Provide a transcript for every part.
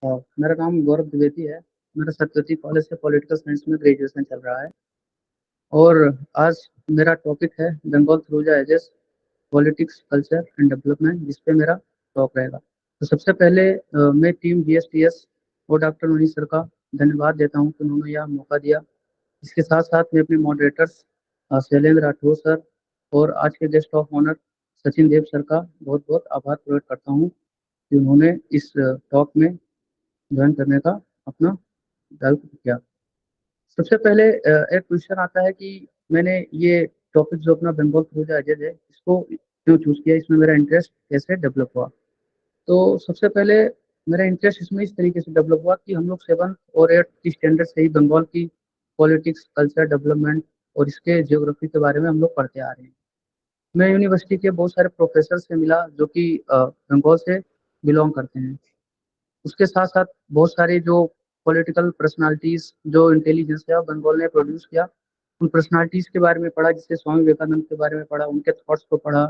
मेरा नाम गौरव द्विवेदी है। मेरा सरस्वती कॉलेज से पॉलिटिकल साइंस में ग्रेजुएशन चल रहा है। और आज मेरा टॉपिक है Bengal through the ages, politics, culture and development, जिस पे मेरा टॉक रहेगा। तो सबसे पहले मैं टीम जीएसटीएस और डॉक्टर मनीष सर का धन्यवाद देता हूँ कि उन्होंने यह मौका दिया। इसके साथ साथ मैं अपने मॉडरेटर्स शैलेंद्र राठौर सर और आज के guest of honour Sachin Dev sir का बहुत बहुत आभार प्रकट करता हूँ कि उन्होंने इस टॉक में ज्वाइन करने का अपना विकल्प किया। सबसे पहले एक क्वेश्चन आता है कि मैंने ये टॉपिक जो अपना बंगाल थ्रू द एजेस है, इसको क्यों चूज किया, इसमें मेरा इंटरेस्ट कैसे डेवलप हुआ। तो सबसे पहले मेरा इंटरेस्ट इसमें इस तरीके से डेवलप हुआ कि हम लोग 7th और 8th की स्टैंडर्ड से ही बंगाल की पॉलिटिक्स, कल्चर, डेवलपमेंट और इसके जियोग्राफी के बारे में हम लोग पढ़ते आ रहे हैं। मैं यूनिवर्सिटी के बहुत सारे प्रोफेसर से मिला जो कि बंगाल से बिलोंग करते हैं। उसके साथ साथ बहुत सारे जो पॉलिटिकल पर्सनालिटीज, जो इंटेलिजेंस है बंगाल ने प्रोड्यूस किया, उन पर्सनालिटीज के बारे में पढ़ा। जैसे स्वामी विवेकानंद के बारे में पढ़ा, उनके थॉट्स को पढ़ा,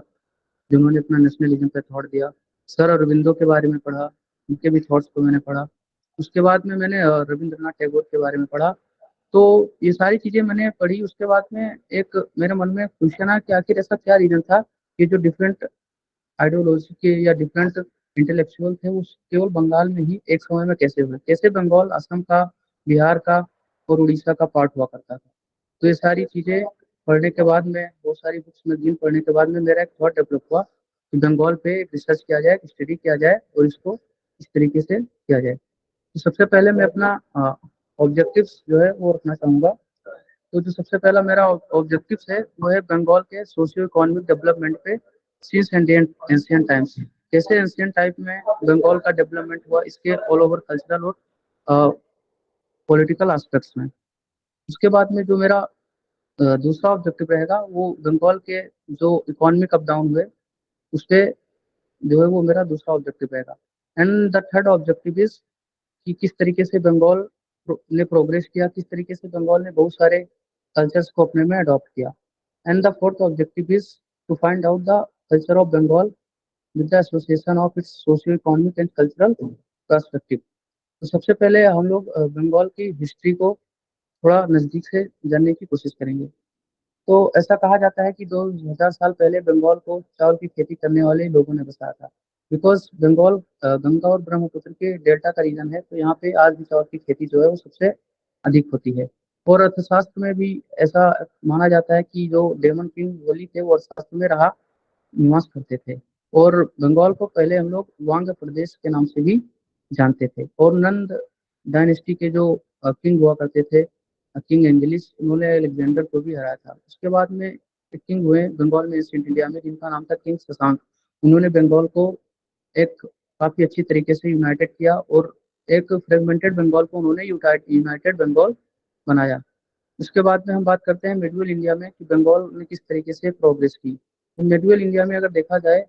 जिन्होंने अपना नेशनलिज्म पे थॉट दिया। सर अरविंदो के बारे में पढ़ा, उनके भी थॉट्स को मैंने पढ़ा। उसके बाद में मैंने रविंद्रनाथ टैगोर के बारे में पढ़ा। तो ये सारी चीजें मैंने पढ़ी। उसके बाद में एक मेरे मन में क्वेश्चन आया कि आखिर ऐसा क्या रीजन था कि जो डिफरेंट आइडियोलॉजी के या डिफरेंट इंटेलेक्चुअल थे, वो केवल बंगाल में ही एक समय में कैसे हुए, कैसे बंगाल असम का, बिहार का और उड़ीसा का पार्ट हुआ करता था। तो ये सारी चीजें पढ़ने के बाद में, बहुत सारी बुक्स मैगजीन पढ़ने के बाद में मेरा एक थॉट डेवलप हुआ कि बंगाल पे एक रिसर्च किया जाए, स्टडी किया जाए और इसको इस तरीके से किया जाए। तो सबसे पहले मैं अपना ऑब्जेक्टिव्स जो है वो रखना चाहूंगा। तो जो सबसे पहला मेरा ऑब्जेक्टिव्स है वो है बंगाल के सोशियो इकोनॉमिक डेवलपमेंट पे सिंस एंशियंट टाइम्स। कैसे एंशियंट टाइप में बंगाल का डेवलपमेंट हुआ, इसके ऑल ओवर कल्चरल और पॉलिटिकल एस्पेक्ट्स में। उसके बाद में जो मेरा दूसरा ऑब्जेक्टिव रहेगा वो बंगाल के जो इकोनॉमिक अप डाउन हुए, उस पे जो है वो मेरा दूसरा ऑब्जेक्टिव रहेगा। And the third objective is कि किस तरीके से बंगाल ने प्रोग्रेस किया, किस तरीके से बंगाल ने बहुत सारे कल्चर्स को अपने में अडॉप्ट किया। And the fourth objective is to find out the culture of Bengal with the association of its socio economic and cultural perspective. तो सबसे पहले हम लोग बंगाल की हिस्ट्री को थोड़ा नजदीक से जानने की कोशिश करेंगे। तो ऐसा कहा जाता है कि 2000 साल पहले बंगाल को चावल की खेती करने वाले लोगों ने बसाया था। बिकॉज बंगाल गंगा और ब्रह्मपुत्र के डेल्टा का रीजन है, तो यहाँ पे आज भी चावल की खेती जो है वो सबसे अधिक होती है। और अर्थशास्त्र में भी ऐसा माना जाता है कि जो डेमन किंग वली थे वो अर्थशास्त्र में रहा निवास करते थे। और बंगाल को पहले हम लोग वांग प्रदेश के नाम से भी जानते थे। और नंद डायनेस्टी के जो किंग हुआ करते थे, किंग एंजलिस, उन्होंने अलेक्जेंडर को भी हराया था। उसके बाद में एक किंग हुए बंगाल में एंशिएंट इंडिया में, जिनका नाम था किंग शशांक। उन्होंने बंगाल को एक काफी अच्छी तरीके से यूनाइटेड किया और एक फ्रेगमेंटेड बंगाल को उन्होंने यूनाइटेड बंगाल बनाया। उसके बाद में हम बात करते हैं मिडल इंडिया में कि बंगाल ने किस तरीके से प्रोग्रेस की। तो मिडल इंडिया में अगर देखा जाए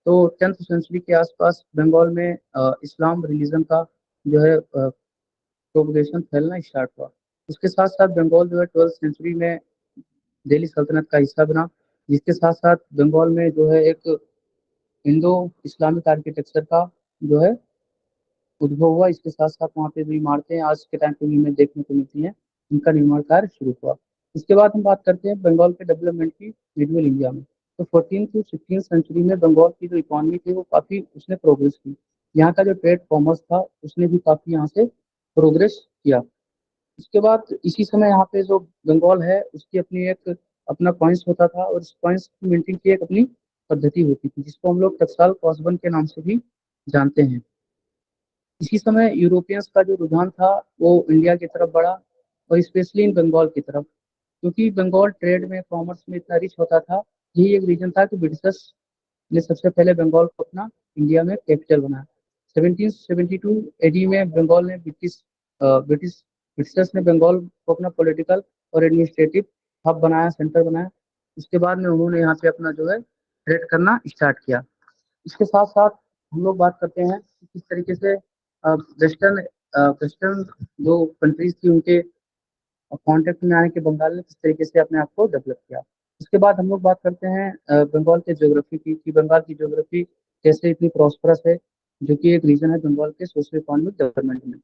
तो 10th सेंचुरी के आसपास बंगाल में इस्लाम रिलीजन का जो है प्रोग्रेशन फैलना स्टार्ट हुआ। उसके साथ साथ बंगाल जो है 12th सेंचुरी में दिल्ली सल्तनत का हिस्सा बना, जिसके साथ साथ बंगाल में जो है एक इंडो इस्लामिक आर्किटेक्चर का जो है उद्भव हुआ। इसके साथ साथ वहाँ पे जो इमारतें आज के टाइम पे भी हमें देखने को मिलती हैं, उनका निर्माण कार्य शुरू हुआ। इसके बाद हम बात करते हैं बंगाल के डेवलपमेंट की मिडल इंडिया में। तो 14th to 16th सेंचुरी में बंगाल की जो इकोनॉमी थी वो काफी उसने प्रोग्रेस की। यहाँ का जो ट्रेड कॉमर्स था उसने भी काफी यहाँ से प्रोग्रेस किया। उसके बाद इसी समय यहाँ पे जो बंगाल है उसकी अपनी एक अपना कॉइन्स होता था, और इस कॉइन्स की मिंटिंग की एक अपनी पद्धति होती थी, जिसको हम लोग टकसाल कॉस्बन के नाम से भी जानते हैं। इसी समय यूरोपियंस का जो रुझान था वो इंडिया की तरफ बढ़ा, और स्पेशली इन बंगाल की तरफ, क्योंकि बंगाल ट्रेड में, कॉमर्स में इतना रिच होता था। यही एक रीजन था कि ब्रिटिशर्स ने सबसे पहले बंगाल को अपना इंडिया में कैपिटल बनाया। 1772 एडी में बंगाल ने ब्रिटिशर्स ने बंगाल को अपना पॉलिटिकल और एडमिनिस्ट्रेटिव हब बनाया, सेंटर बनाया। उसके बाद में उन्होंने यहाँ पे अपना जो है ट्रेड करना स्टार्ट किया। इसके साथ साथ हम लोग बात करते हैं कि किस तरीके से वेस्टर्न वेस्टर्न जो कंट्रीज थी उनके कॉन्टेक्ट में आने के बंगाल ने किस तरीके से अपने आप को डेवलप किया। उसके बाद हम लोग बात करते हैं बंगाल के ज्योग्राफी की, कि बंगाल की ज्योग्राफी कैसे इतनी प्रॉस्परस है। जो कि एक रीजन है बंगाल के सोशो इकोनॉमिक डेवलपमेंट में।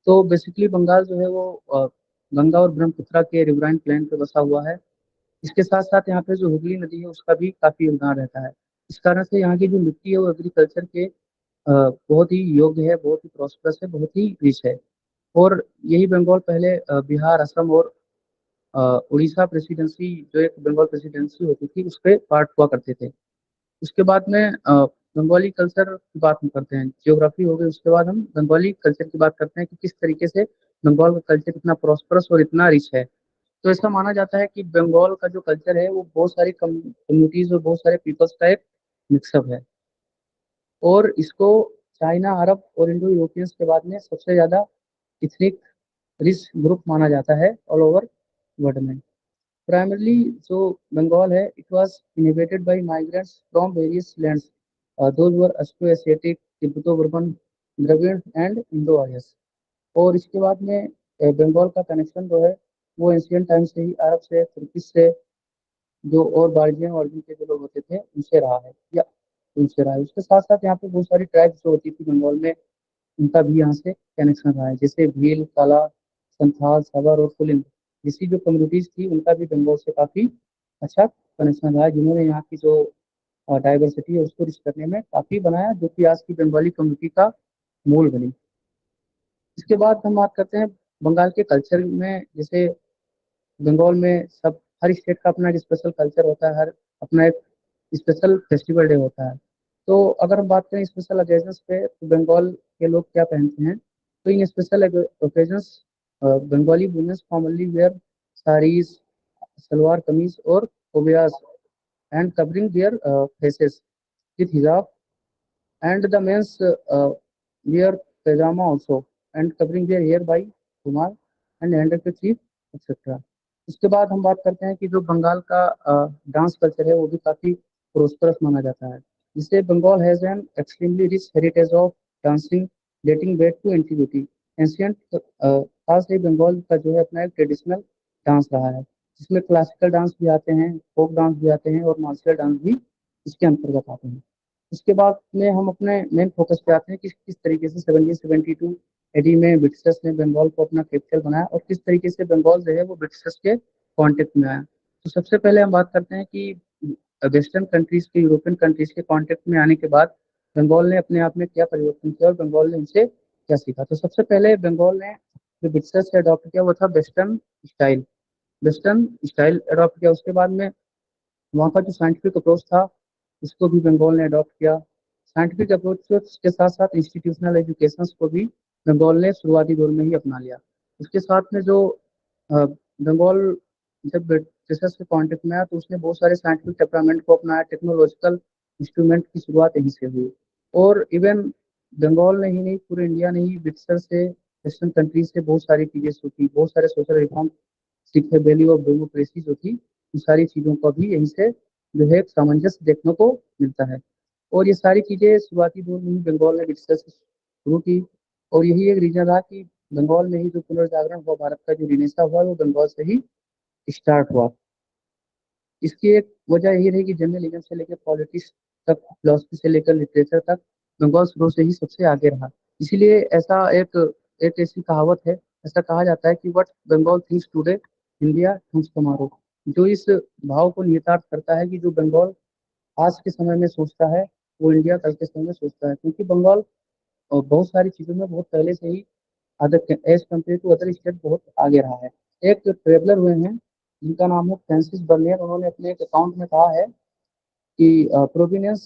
तो बेसिकली बंगाल जो है वो गंगा और ब्रह्मपुत्रा के रिवराइन प्लेन पे बसा हुआ है। इसके साथ साथ यहाँ पे जो हुगली नदी है उसका भी काफी योगदान रहता है। इस कारण से यहाँ की जो मिट्टी है वो एग्रीकल्चर के बहुत ही योग्य है, बहुत ही प्रॉस्परस है, बहुत ही रिच है। और यही बंगाल पहले बिहार, असम और उड़ीसा प्रेसिडेंसी, जो एक बंगाल प्रेसिडेंसी होती थी, उस पे पार्ट हुआ करते थे। उसके बाद में बंगाली कल्चर की बात हम करते हैं, जियोग्राफी हो गई, उसके बाद हम बंगाली कल्चर की बात करते हैं कि किस तरीके से बंगाल का कल्चर इतना प्रॉस्परस और इतना रिच है। तो ऐसा माना जाता है कि बंगाल का जो कल्चर है वो बहुत सारी कम्युनिटीज और बहुत सारे पीपल्स का एक मिक्सअप है। और इसको चाइना, अरब और इंडो यूरोपियंस के बाद में सबसे ज्यादा इथनिक रिच ग्रुप माना जाता है ऑल ओवर वर्ल्ड में। प्राइमरली जो बंगाल है, it was inhabited by migrants from various lands, those were Austro-Asiatic, Tibeto-Burman, Dravid and Indo-Aryans. और इसके बाद में बंगाल का कनेक्शन जो है वो एंशियंट टाइम से ही अरब से, तुर्किश से, जो और बार्जियन ऑर्जिन के जो लोग होते थे उनसे रहा है, या उनसे रहा है। उसके साथ साथ यहाँ पे बहुत सारी ट्राइब्स जो होती थी बंगाल में, उनका भी यहाँ से कनेक्शन रहा है, जैसे भील, काला, संथाल, सबर और कुलिन जैसी जो कम्युनिटीज थी, उनका भी बंगाल से काफी अच्छा कनेक्शन रहा है, जिन्होंने यहाँ की जो डाइवर्सिटी है उसको रिच करने में काफी बनाया, जो कि आज की बंगाली कम्युनिटी का मूल बनी। इसके बाद हम बात करते हैं बंगाल के कल्चर में। जैसे बंगाल में सब, हर स्टेट का अपना एक स्पेशल कल्चर होता है, हर अपना एक स्पेशल फेस्टिवल डे होता है। तो अगर हम बात करें स्पेशल ओकेजन्स पे, तो बंगाल के लोग क्या पहनते हैं, तो in special occasions Bengali women's commonly wear saris, salwar kameez और ओबियास and covering their faces with hijab, and the men's wear pajama also and covering their hair by रुमाल and handkerchief etc. इसके बाद हम बात करते हैं कि जो बंगाल का डांस कल्चर है वो भी काफी प्रोस्परस माना जाता है। जिसे Bengal has an extremely rich heritage of dancing dating back to antiquity. Ancient काल से बंगाल का जो है अपना एक ट्रेडिशनल डांस रहा है, जिसमें क्लासिकल डांस भी आते हैं, फोक डांस भी आते हैं और मार्शल डांस भी इसके अंतर्गत आते हैं। उसके बाद में हम अपने मेन फोकस पे आते हैं कि किस तरीके से 1772 एडी में ब्रिटिशर्स ने बंगाल को अपना कैपिटल बनाया और किस तरीके से बंगाल जो है वो ब्रिटिशर्स के कांटेक्ट में आया। तो सबसे पहले हम बात करते हैं कि वेस्टर्न कंट्रीज के, यूरोपियन कंट्रीज के कांटेक्ट में आने के बाद बंगाल ने अपने आप में क्या परिवर्तन किया और बंगाल ने उनसे क्या सीखा। तो सबसे पहले बंगाल ने जो ब्रिटिशर्स से अडॉप्ट किया वो था स्टाइल वेस्टर्न स्टाइल अडॉप्ट किया। उसके बाद में वहाँ का जो साइंटिफिक अप्रोच था उसको भी बंगाल ने अडॉप्ट किया। साइंटिफिक अप्रोच के साथ साथ इंस्टीट्यूशनल एजुकेशन को भी बंगाल ने शुरुआती दौर में ही अपना लिया। उसके साथ में जो बंगाल जब ब्रिटिशर्स के कॉन्टेक्ट में आया तो उसने बहुत सारे साइंटिफिक डेवलपमेंट को अपनाया, टेक्नोलॉजिकल इंस्ट्रूमेंट की शुरुआत यहीं से हुई। और इवन बंगाल ने ही नहीं, पूरे इंडिया ने ही ब्रिटिशर से, वेस्टर्न कंट्रीज से बहुत सारी चीजें सीखी, बहुत सारे सोशल रिफॉर्म सीखे। वैल्यू ऑफ डेमोक्रेसी जो थी, इन सारी चीजों का भी यहीं से जो है एक सामंजस्य देखने को मिलता है। और ये सारी चीजें शुरुआती दौर में ही बंगाल ने ब्रिटिशर से शुरू की। और यही एक रीजन रहा कि बंगाल में ही जो पुनर्जागरण हुआ, भारत का जो रिनेसा हुआ, वो बंगाल से ही स्टार्ट हुआ। इसकी एक वजह यही रही कि जर्नलिज्म से लेकर पॉलिटिक्स तक, फिलोसफी से लेकर लिटरेचर तक, बंगाल शुरू से ही सबसे आगे रहा। इसीलिए ऐसा एक ऐसी कहावत है, ऐसा कहा जाता है कि what Bengal thinks today, India thinks tomorrow. जो इस भाव को निहितार्थ करता है कि जो बंगाल आज के समय में सोचता है वो इंडिया कल के समय में सोचता है, क्योंकि बंगाल बहुत सारी चीजों में बहुत पहले से ही other as compare to other state बहुत आगे रहा है। एक ट्रेवलर हुए हैं जिनका नाम है फ्रांसिस बर्नियर, उन्होंने अपने एक अकाउंट में कहा है कि province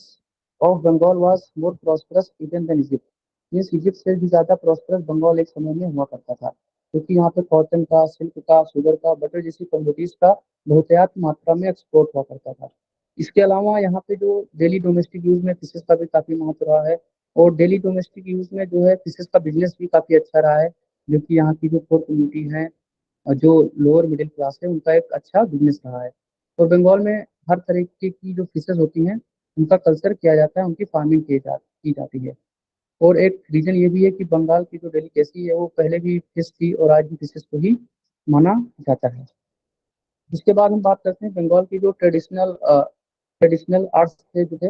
of Bengal was more prosperous even than Egypt. Means Egypt से भी ज्यादा प्रॉस्परस बंगाल एक समय में हुआ करता था, क्योंकि यहाँ पे कॉटन का, सिल्क का, शुगर का, बटर जैसी कमोडिटीज का बहुतायत मात्रा में एक्सपोर्ट हुआ करता था। इसके अलावा यहाँ पे जो डेली डोमेस्टिक यूज में फिशेज का भी काफी महत्व रहा है। और डेली डोमेस्टिक यूज में जो है फिशेज का बिजनेस भी काफी अच्छा रहा है, जो कि यहाँ की जो पोर कम्युनिटी है और जो लोअर मिडिल क्लास है उनका एक अच्छा बिजनेस रहा है। और बंगाल में हर तरीके की जो फिशेज होती हैं उनका कल्चर किया जाता है, उनकी फार्मिंग की जाती है। और एक रीजन ये भी है कि बंगाल की जो डेलिकेसी है वो पहले भी फिश थी और आज भी फिशेज को ही माना जाता है। इसके बाद हम बात करते हैं बंगाल की जो ट्रेडिशनल आर्ट्स थे जो थे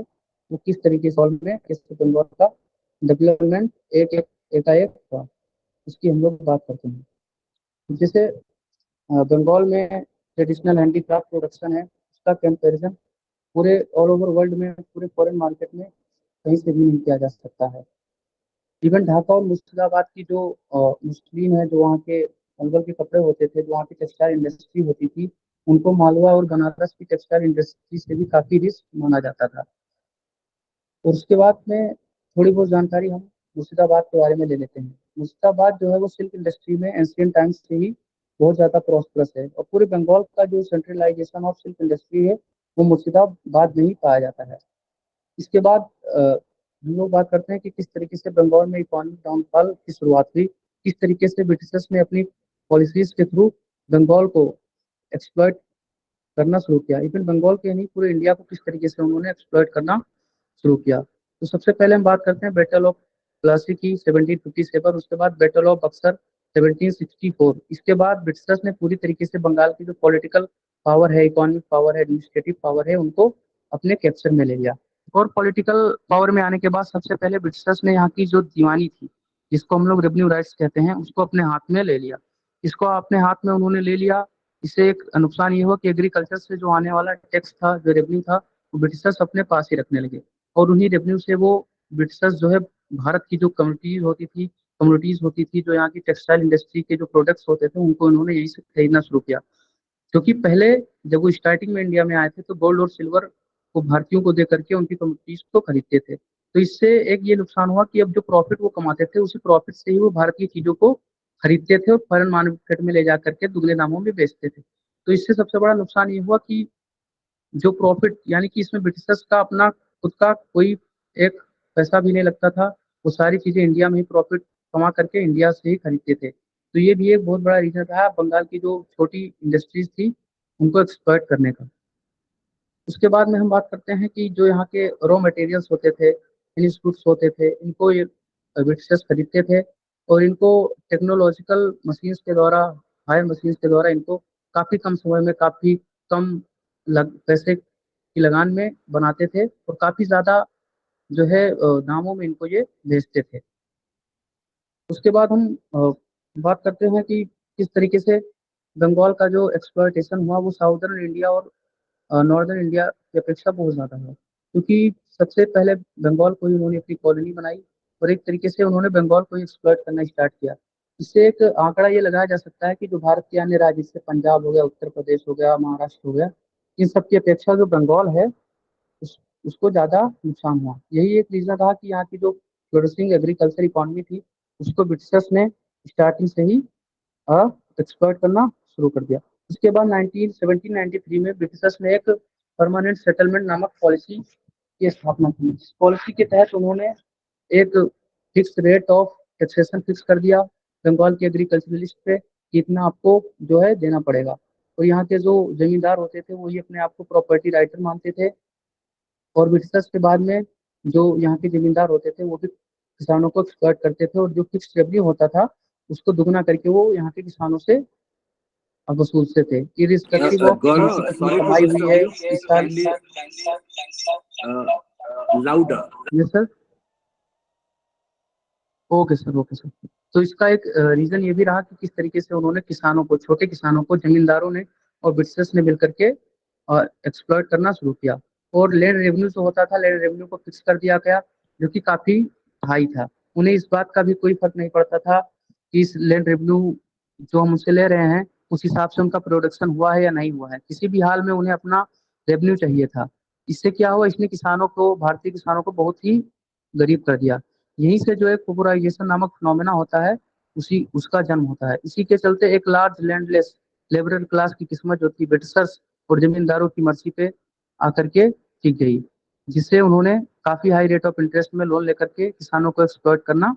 वो किस तरीके से, में कैसे बंगाल का डेवलपमेंट एक एक एकाएक हुआ, उसकी हम लोग बात करते हैं। जैसे बंगाल में ट्रेडिशनल हैंडीक्राफ्ट प्रोडक्शन है, उसका कंपैरिजन पूरे ऑल ओवर वर्ल्ड में, पूरे फॉरेन मार्केट में कहीं से भी नहीं किया जा सकता है। इवन ढाका और मुर्शिदाबाद की जो मुस्लिम है, जो वहाँ के मंगल के कपड़े होते थे, जो वहाँ की टेक्सटाइल इंडस्ट्री होती थी, उनको मालवा और बनारस की टेक्सटाइल इंडस्ट्री से भी काफी रिच माना जाता था। और उसके बाद में थोड़ी बहुत जानकारी हम मुर्शिदाबाद के बारे में ले लेते हैं। मुर्शिदाबाद जो है वो सिल्क इंडस्ट्री में एंशियंट टाइम्स से ही बहुत ज्यादा प्रॉस्परस है, और पूरे बंगाल का जो सेंट्रलाइजेशन ऑफ सिल्क इंडस्ट्री है वो मुर्शिदाबाद में ही पाया जाता है। इसके बाद हम लोग बात करते हैं कि किस तरीके से बंगाल में इकोनॉमिक डाउनफॉल की शुरुआत हुई, किस तरीके से ब्रिटिशर्स ने अपनी पॉलिसीज के थ्रू बंगाल को एक्सप्लॉइट करना शुरू किया। इवन बंगाल के नहीं, पूरे इंडिया को किस तरीके से उन्होंने एक्सप्लॉइट करना शुरू किया। तो सबसे पहले हम बात करते हैं बैटल ऑफ प्लासी की 1757, उसके बाद बैटल ऑफ बक्सर 1764। इसके बाद ब्रिटिशर्स ने पूरी तरीके से बंगाल की जो पॉलिटिकल पावर है, इकोनॉमिक पावर है, एडमिनिस्ट्रेटिव पावर है, उनको अपने कैप्चर में ले लिया। और पॉलिटिकल पावर में आने के बाद सबसे पहले ब्रिटिशर्स ने यहाँ की जो दीवानी थी, जिसको हम लोग रेवेन्यू राइट्स कहते हैं, उसको अपने हाथ में ले लिया। इसको अपने हाथ में उन्होंने ले लिया। इससे एक नुकसान ये हुआ कि एग्रीकल्चर से जो आने वाला टैक्स था, जो रेवेन्यू था, वो ब्रिटिशर्स अपने पास ही रखने लगे। और उन्हीं रेवेन्यू से वो ब्रिटिशर्स जो है भारत की जो कम्युनिटीज होती थी, जो यहाँ की टेक्सटाइल इंडस्ट्री के जो प्रोडक्ट्स होते थे, उनको उन्होंने यहीं से खरीदना शुरू किया। क्योंकि पहले जब वो स्टार्टिंग में इंडिया में आए थे तो गोल्ड और सिल्वर को भारतीयों को दे करके उनकी कम्युनिटीज को खरीदते थे। तो इससे एक ये नुकसान हुआ कि अब जो प्रॉफिट वो कमाते थे, उसी प्रॉफिट से ही वो भारतीय चीजों को खरीदते थे और फॉरेन मार्केट में ले जा करके दुगने दामों में बेचते थे। तो इससे सबसे बड़ा नुकसान ये हुआ कि जो प्रॉफिट, यानी कि इसमें ब्रिटिशर्स का अपना खुद का कोई एक पैसा भी नहीं लगता था। वो सारी चीजें इंडिया में ही प्रॉफिट कमा करके इंडिया से ही खरीदते थे। तो ये भी एक बहुत बड़ा रीजन रहा बंगाल की जो छोटी इंडस्ट्रीज थी उनको एक्सप्लॉइट करने का। उसके बाद में हम बात करते हैं कि जो यहाँ के रॉ मटेरियल्स होते थे, इंस्टीट्यूट्स होते थे, इनको ये ब्रिटिशर्स खरीदते थे। और इनको टेक्नोलॉजिकल मशीन्स के द्वारा, हायर मशीन्स के द्वारा इनको काफी कम समय में, काफी कम पैसे की लगान में बनाते थे, और काफी ज्यादा जो है दामों में इनको ये बेचते थे। उसके बाद हम बात करते हैं कि किस तरीके से बंगाल का जो एक्सप्लॉयटेशन हुआ वो साउदर्न इंडिया और नॉर्दर्न इंडिया की अपेक्षा बहुत ज्यादा है। क्योंकि सबसे पहले बंगाल को ही उन्होंने अपनी कॉलोनी बनाई, और एक तरीके से उन्होंने बंगाल को एक्सप्लॉइट करना स्टार्ट किया। इससे एक आंकड़ा ये लगाया जा सकता है कि जो भारत के अन्य राज्य, जैसे पंजाब हो गया, उत्तर प्रदेश हो गया, महाराष्ट्र हो गया, इन सब की अपेक्षा जो बंगाल है उसको ज्यादा नुकसान हुआ। यही एक रीजन रहा कि यहाँ की जो फ्लोरिशिंग एग्रीकल्चर इकोनॉमी थी, उसको ब्रिटिशर्स ने स्टार्टिंग से ही एक्सप्लॉइट करना शुरू कर दिया। उसके बाद 1793 में ब्रिटिशर्स ने एक परमानेंट सेटलमेंट नामक पॉलिसी की स्थापना की। इस पॉलिसी के तहत उन्होंने एक fix rate of taxation fix कर दिया बंगाल के एग्रीकल्चरलिस्ट पे कि इतना आपको जो है देना पड़ेगा। और यहाँ के जो जमींदार होते थे वो ही अपने आप को प्रॉपर्टी राइटर मानते थे। और ब्रिटिशर्स के बाद में जो यहाँ के जमींदार होते थे वो भी किसानों को एक्सप्लॉइट करते थे, और जो फिक्स रेवेन्यू होता था उसको दुगना करके वो यहाँ के किसानों से वसूलते थे, इरिस्पेक्टिव ऑफ Gaurav, उनकी कितनी sorry to कमाई हुई disturb है you. इस साल। Kindly louder. ये sir, okay sir, okay sir. तो इसका एक रीजन ये भी रहा कि किस तरीके से उन्होंने किसानों को, छोटे किसानों को, जमींदारों ने और ब्रिटिशर्स ने मिलकर के एक्सप्लॉइट करना शुरू किया। और लैंड रेवेन्यू जो होता था, लैंड रेवेन्यू को फिक्स कर दिया गया, जो कि काफी हाई था। उन्हें इस बात का भी कोई फर्क नहीं पड़ता था कि इस लैंड रेवेन्यू जो हम उससे ले रहे हैं उस हिसाब से उनका प्रोडक्शन हुआ है या नहीं हुआ है, किसी भी हाल में उन्हें अपना रेवेन्यू चाहिए था। इससे क्या हुआ, इसने किसानों को, भारतीय किसानों को बहुत ही गरीब कर दिया। यहीं से जो एक पॉपुलराइजेशन नामक फिनोमेना होता है, उसी उसका जन्म होता है। इसी के चलते एक लार्ज लैंडलेस लेबरर क्लास की किस्मत जो थी ब्रिटिशर्स और जमींदारों की मर्जी पे आकर के टिक गई, जिससे उन्होंने काफी हाई रेट ऑफ इंटरेस्ट में लोन लेकर के किसानों को एक्सप्लॉइट करना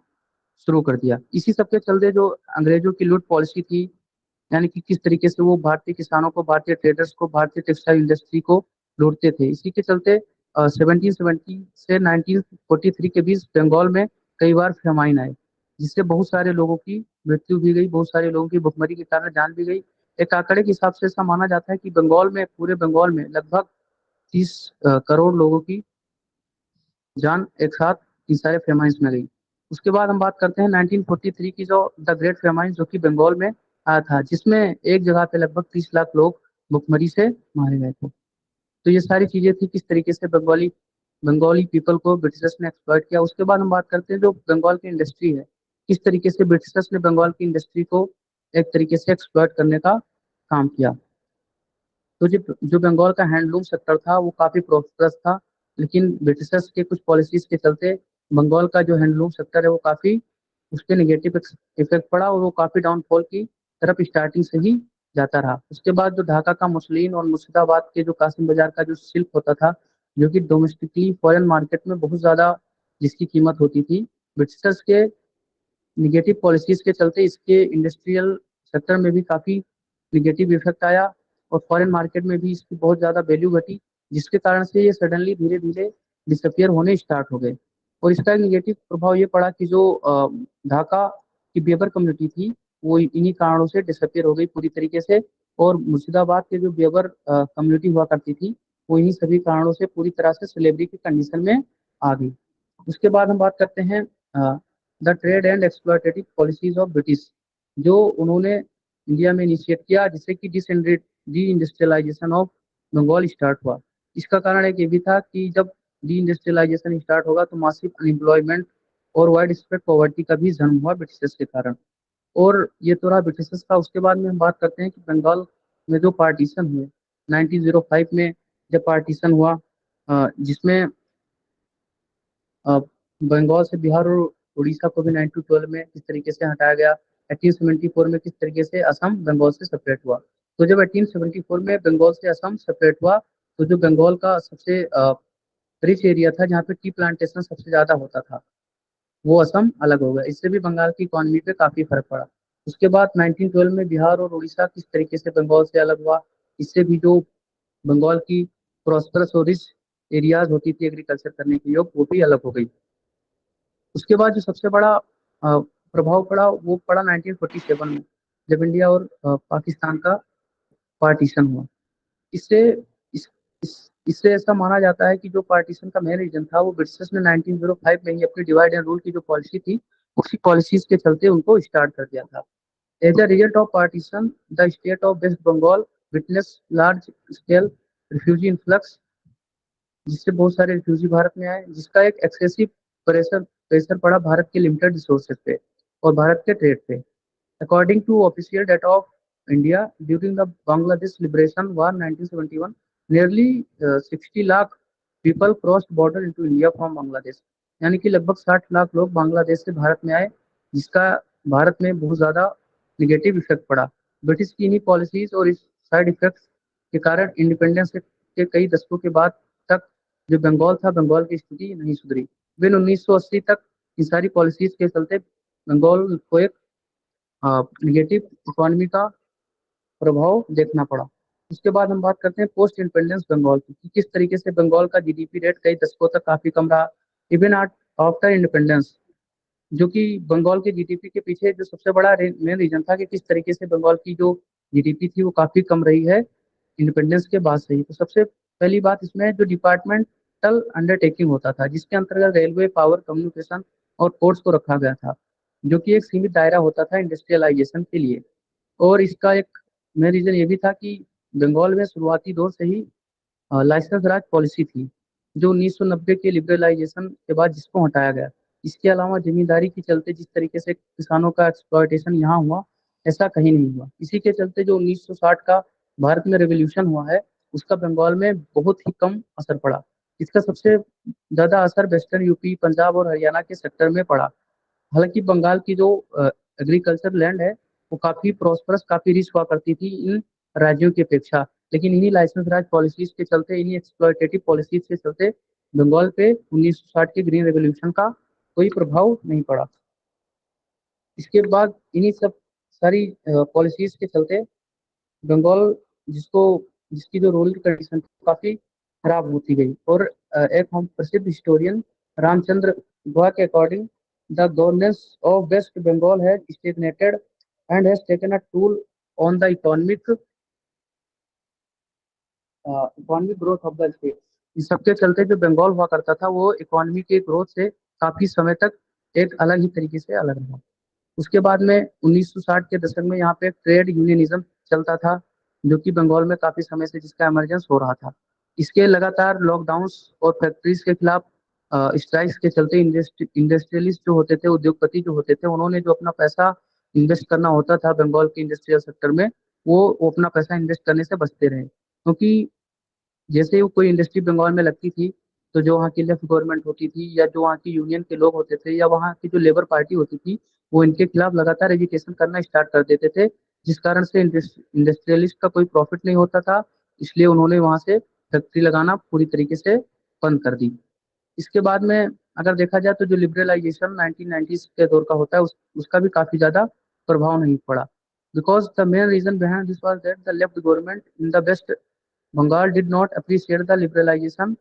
शुरू कर दिया। इसी सब के चलते जो अंग्रेजों की लूट पॉलिसी थी, यानी कि किस तरीके से वो भारतीय किसानों को, भारतीय ट्रेडर्स को, भारतीय टेक्सटाइल इंडस्ट्री को लूटते थे, इसी के चलते 1770 से 1943 के बीच बंगाल में कई बार फेमाइन आए, जिससे बहुत सारे लोगों की मृत्यु भी गई, बहुत सारे लोगों की भुखमरी के कारण जान भी गई। एक आंकड़े के हिसाब से ऐसा माना जाता है कि बंगाल में, पूरे बंगाल में लगभग 30 करोड़ लोगों की जान एक साथ इन सारे फेमाइन्स में गई। उसके बाद हम बात करते हैं 1943 की, जो द ग्रेट फेमाइन, जो कि बंगाल में आया था, जिसमें एक जगह पे लगभग 30 लाख लोग भुखमरी से मारे गए थे। तो ये सारी चीजें थी, किस तरीके से बंगाली बंगाली पीपल को ब्रिटिशर्स ने एक्सप्लॉइट किया। उसके बाद हम बात करते हैं जो बंगाल की इंडस्ट्री है, किस तरीके से ब्रिटिशर्स ने बंगाल की इंडस्ट्री को एक तरीके से एक्सप्लॉइट करने का काम किया। तो जो जो बंगाल का हैंडलूम सेक्टर था वो काफी प्रोस्परस था, लेकिन ब्रिटिशर्स के कुछ पॉलिसीज के चलते बंगाल का जो हैंडलूम सेक्टर है वो काफी, उस पर निगेटिव इफेक्ट पड़ा और वो काफी डाउनफॉल की तरफ स्टार्टिंग से ही जाता रहा। उसके बाद जो ढाका का मुस्लिन और मुर्शिदाबाद के जो कासिम बाजार का जो सिल्क होता था, जो कि डोमेस्टिकली फॉरेन मार्केट में बहुत ज्यादा जिसकी कीमत होती थी, ब्रिटिशर्स के निगेटिव पॉलिसीज के चलते इसके इंडस्ट्रियल सेक्टर में भी काफी निगेटिव इफेक्ट आया और फॉरेन मार्केट में भी इसकी बहुत ज्यादा वैल्यू घटी, जिसके कारण से ये सडनली धीरे धीरे डिसअपियर होने स्टार्ट हो गए। और इसका एक निगेटिव प्रभाव ये पड़ा कि जो ढाका की बेबर कम्युनिटी थी वो इन्हीं कारणों से डिसअपियर हो गई पूरी तरीके से, और मुर्शिदाबाद के जो बेबर कम्युनिटी हुआ करती थी वो इन्हीं सभी कारणों से पूरी तरह से स्लेवरी की कंडीशन में आ गई। उसके बाद हम बात करते हैं the trade and exploitative policies of British, जो उन्होंने इंडिया में इनिशिएट किया, जिससे कि deindustrialization of Bengal start हुआ। इसका कारण एक ये भी था कि जब डी इंडस्ट्रियलाइजेशन स्टार्ट होगा तो मासिव अनएम्प्लॉयमेंट और वाइड स्प्रेड पॉवर्टी का भी जन्म हुआ ब्रिटिशर्स के कारण। और ये तो रहा ब्रिटिशर्स का। उसके बाद में हम बात करते हैं कि बंगाल में जो पार्टीशन हुए 1905 में, जब पार्टीशन हुआ जिसमें अ, बंगाल से बिहार और उड़ीसा को भी 1912 में किस तरीके से हटाया गया। 1874 में किस तरीके से असम बंगाल से सेपरेट हुआ। तो जब 1874 में बंगाल से असम सेपरेट हुआ, तो जो बंगाल का सबसे रिच एरिया था जहाँ पे टी प्लांटेशन सबसे ज्यादा होता था, वो असम अलग हो गया। इससे भी बंगाल की इकोनॉमी पे काफी फर्क पड़ा। उसके बाद 1912 में बिहार और उड़ीसा किस तरीके से बंगाल से अलग हुआ, इससे भी जो बंगाल की प्रॉस्परस और रिच एरियाज होती थी एग्रीकल्चर करने के योग, वो भी अलग हो गई। उसके बाद जो सबसे बड़ा प्रभाव पड़ा वो पड़ा 1947 में, जब इंडिया और पाकिस्तान का पार्टीशन हुआ। इससे इस, इससे ऐसा माना जाता है कि जो पार्टीशन का मेन रीजन था वो ब्रिटिशर्स ने 1905 में ही अपनी डिवाइड एंड रूल की जो पॉलिसी थी, उसी पॉलिसीज के चलते उनको स्टार्ट कर दिया था। As a result of partition, the state of West Bengal witness large scale refugee influx, जिससे बहुत सारे रिफ्यूजी भारत में आए, जिसका एक एक्सेसिव प्रेशर प्रेशर पड़ा भारत के लिमिटेड रिसोर्सेज पे और भारत के ट्रेड पे। According to official data of India during the Bangladesh liberation war 1971, nearly 60 lakh people crossed border into India from Bangladesh. यानी कि लगभग 60 लाख लोग बांग्लादेश से भारत में आए, जिसका भारत में बहुत ज्यादा निगेटिव इफेक्ट पड़ा। ब्रिटिश की इन्हीं पॉलिसीज और इस साइड इफेक्ट्स के कारण इंडिपेंडेंस के कई दशकों के बाद तक जो बंगाल था, बंगाल की स्थिति नहीं सुधरी। बिन 1980 तक इन सारी पॉलिसीज के चलते बंगाल को एक निगेटिव इकोनॉमी का प्रभाव देखना पड़ा। उसके बाद हम बात करते हैं पोस्ट इंडिपेंडेंस बंगाल की, कि किस तरीके से बंगाल का जीडीपी रेट कई दशकों तक काफी कम रहा। इवन आफ्टर इंडिपेंडेंस, जो कि बंगाल के जीडीपी के पीछे जो सबसे बड़ा मेन रीजन था कि किस तरीके से बंगाल की जो जीडीपी थी वो काफी कम रही है इंडिपेंडेंस के बाद से ही। तो सबसे पहली बात इसमें जो डिपार्टमेंटल अंडरटेकिंग होता था, जिसके अंतर्गत रेलवे, पावर, कम्युनिकेशन और पोर्ट्स को रखा गया था, जो कि एक सीमित दायरा होता था इंडस्ट्रियलाइजेशन के लिए। और इसका एक मेन रीजन ये भी था कि बंगाल में शुरुआती दौर से ही लाइसेंस राज पॉलिसी थी, जो 1990 के लिबरलाइजेशन के बाद जिसको हटाया गया। इसके अलावा जमींदारी के चलते जिस तरीके से किसानों का एक्सप्लॉयटेशन यहाँ हुआ, ऐसा कहीं नहीं हुआ। इसी के चलते जो 1960 का भारत में रेवोल्यूशन हुआ है, उसका बंगाल में बहुत ही कम असर पड़ा। इसका सबसे ज्यादा असर वेस्टर्न यूपी, पंजाब और हरियाणा के सेक्टर में पड़ा। हालांकि बंगाल की जो एग्रीकल्चर लैंड है वो काफी प्रॉस्परस, काफी रिच हुआ करती थी इन राज्यों की अपेक्षा, लेकिन इन्हीं लाइसेंस राज पॉलिसीज के चलते, इन्हीं एक्सप्लॉयटेटिव पॉलिसीज के चलते बंगाल पे 1960 के ग्रीन रेवोल्यूशन का कोई प्रभाव नहीं पड़ा। इसके बाद इन्हीं सब सारी पॉलिसीज के चलते बंगाल जिसको जिसकी जो रूरल कंडीशन थी काफी खराब होती गई। और एक हम प्रसिद्ध हिस्टोरियन रामचंद्र गुहा के according, the governance of West Bengal has stagnated and has taken a toll on the economic growth of the state. इस सबके चलते जो बंगाल हुआ करता था वो इकोनॉमी के ग्रोथ से काफी समय तक एक अलग ही तरीके से अलग रहा। उसके बाद में 1960 के दशक में यहाँ पे ट्रेड यूनियनिज्म चलता था, जो कि बंगाल में काफी समय से जिसका इमरजेंस हो रहा था। इसके लगातार लॉकडाउन्स और फैक्ट्रीज के खिलाफ स्ट्राइक्स के चलते इंडस्ट्रियलिस्ट जो होते थे, उद्योगपति जो होते थे, उन्होंने जो अपना पैसा इन्वेस्ट करना होता था बंगाल के इंडस्ट्रियल सेक्टर में, वो अपना पैसा इन्वेस्ट करने से बचते रहे। क्योंकि जैसे ही कोई इंडस्ट्री बंगाल में लगती थी, तो जो वहाँ की लेफ्ट गवर्नमेंट होती थी या जो वहाँ की यूनियन के लोग होते थे या वहाँ की जो लेबर पार्टी होती थी, वो इनके खिलाफ लगातार एजिटेशन करना स्टार्ट कर देते थे, जिस कारण से इंडस्ट्रियलिस्ट का कोई प्रॉफिट नहीं होता था। इसलिए उन्होंने वहाँ से फैक्ट्री लगाना पूरी तरीके से बंद कर दी। इसके बाद में अगर देखा जाए तो जो लिबरलाइजेशन 1990s के दौर का होता है, उसका भी काफी ज्यादा प्रभाव नहीं पड़ा। Because the main reason behind this was that the left government in the West Bengal did not appreciate the liberalization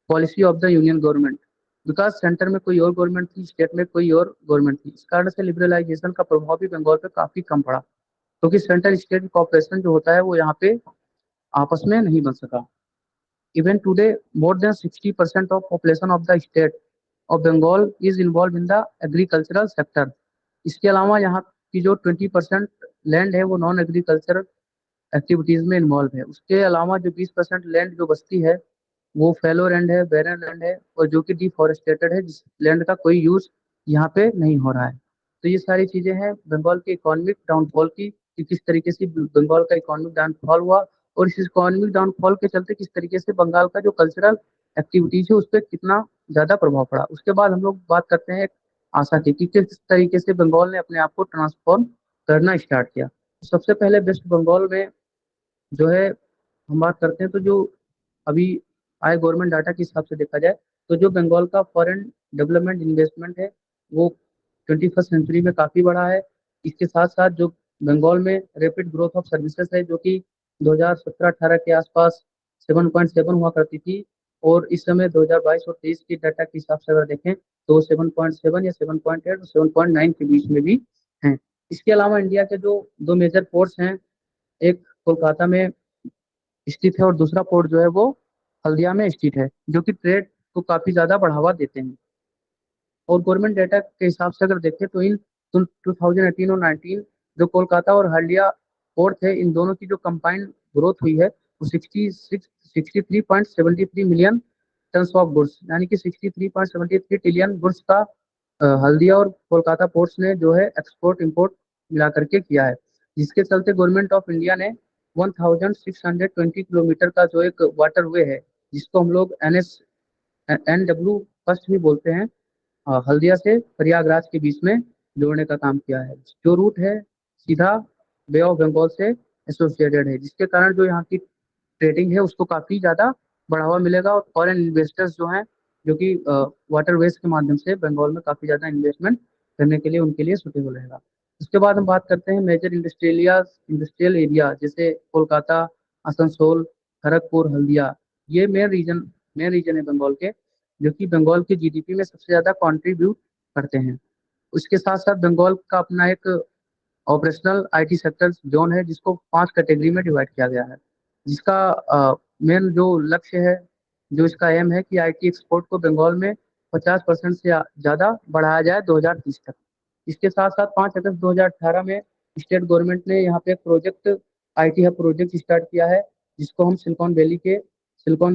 policy of the union government. Because centre में कोई और गवर्नमेंट थी, स्टेट में कोई और गवर्नमेंट थी, इस कारण से लिबरलाइजेशन का प्रभाव भी बंगाल पे काफी कम पड़ा, क्योंकि सेंट्रल स्टेट कॉपरेशन जो होता है वो यहाँ पे आपस में नहीं बन सका। Even today, more than 60% of population of the state of Bengal is involved in the agricultural sector. इसके अलावा यहाँ की जो 20% लैंड है वो नॉन एग्रीकल्चरल एक्टिविटीज में इन्वॉल्व है। उसके अलावा जो 20% लैंड जो बचती है वो फेलो लैंड है, बैरन लैंड है, और जो कि डिफॉरेस्टेटेड है, जिस लैंड का कोई यूज यहाँ पे नहीं हो रहा है। तो ये सारी चीजें हैं बंगाल के इकोनॉमिक डाउनफॉल की, कि किस तरीके से बंगाल का इकोनॉमिक डाउनफॉल हुआ, और इस इकोनॉमिक डाउनफॉल के चलते किस तरीके से बंगाल का जो कल्चरल एक्टिविटीज है उस पर कितना ज्यादा प्रभाव पड़ा। उसके बाद हम लोग बात करते हैं एक आशा की, कि किस तरीके से बंगाल ने अपने आप को ट्रांसफॉर्म करना स्टार्ट किया। सबसे पहले वेस्ट बंगाल में जो है, हम बात करते हैं तो जो अभी आए गवर्नमेंट डाटा के हिसाब से देखा जाए, तो जो बंगाल का फॉरेन डेवलपमेंट इन्वेस्टमेंट है वो 21st सेंचुरी में काफी बढ़ा है। इसके साथ साथ जो बंगाल में रैपिड ग्रोथ ऑफ सर्विसेज है, जो कि 2017-18 के आसपास 7.7 हुआ करती थी, और इस समय 2022 और 23 की डाटा के हिसाब से अगर देखें तो 7.7 या 7.8 और 7.9 के बीच में भी हैं। इसके अलावा इंडिया के जो दो मेजर पोर्ट्स हैं, एक कोलकाता में स्थित है और दूसरा पोर्ट जो है वो हल्दिया में स्थित है, जो कि ट्रेड को काफी ज्यादा बढ़ावा देते हैं। और गवर्नमेंट डेटा के हिसाब से अगर देखें तो इन 2018 और 19 जो कोलकाता और हल्दिया पोर्ट थे, इन दोनों की जो कंबाइंड ग्रोथ हुई है वो 63.73 मिलियन टन्स ऑफ गुड्स, यानी कि 63.73 ट्रिलियन गुड्स का हल्दिया और कोलकाता पोर्ट्स ने जो है एक्सपोर्ट इंपोर्ट मिला करके किया है। जिसके चलते गवर्नमेंट ऑफ इंडिया ने 1620 किलोमीटर का जो एक वाटर वे है, जिसको हम लोग NW फर्स्ट भी बोलते हैं, हल्दिया से प्रयागराज के बीच में जोड़ने का काम किया है। जो रूट है सीधा बे ऑफ बंगाल से एसोसिएटेड है, जिसके कारण जो यहाँ की ट्रेडिंग है उसको काफी ज्यादा बढ़ावा मिलेगा, और फॉरेन इन्वेस्टर्स जो हैं, जो कि वाटरवेज के माध्यम से बंगाल में काफी ज्यादा इन्वेस्टमेंट करने के लिए उनके लिए सुटेबल रहेगा। उसके बाद हम बात करते हैं मेजर इंडस्ट्रियल एरिया, जैसे कोलकाता, आसनसोल, खड़गपुर, हल्दिया। ये मेन रीजन है बंगाल के, जो कि बंगाल के जीडीपी में सबसे ज्यादा कंट्रीब्यूट करते हैं। उसके साथ साथ बंगाल का अपना एक ऑपरेशनल आईटी सेक्टर जोन है, जिसको 5 कैटेगरी में डिवाइड किया गया है, जिसका मेन जो लक्ष्य है, जो इसका एम है कि आईटी एक्सपोर्ट को बंगाल में 50% से ज़्यादा बढ़ाया जाए 2030 तक। इसके साथ साथ 5 अगस्त 2018 में स्टेट गवर्नमेंट ने यहाँ पे project IT hub project start किया है, जिसको हम सिलिकॉन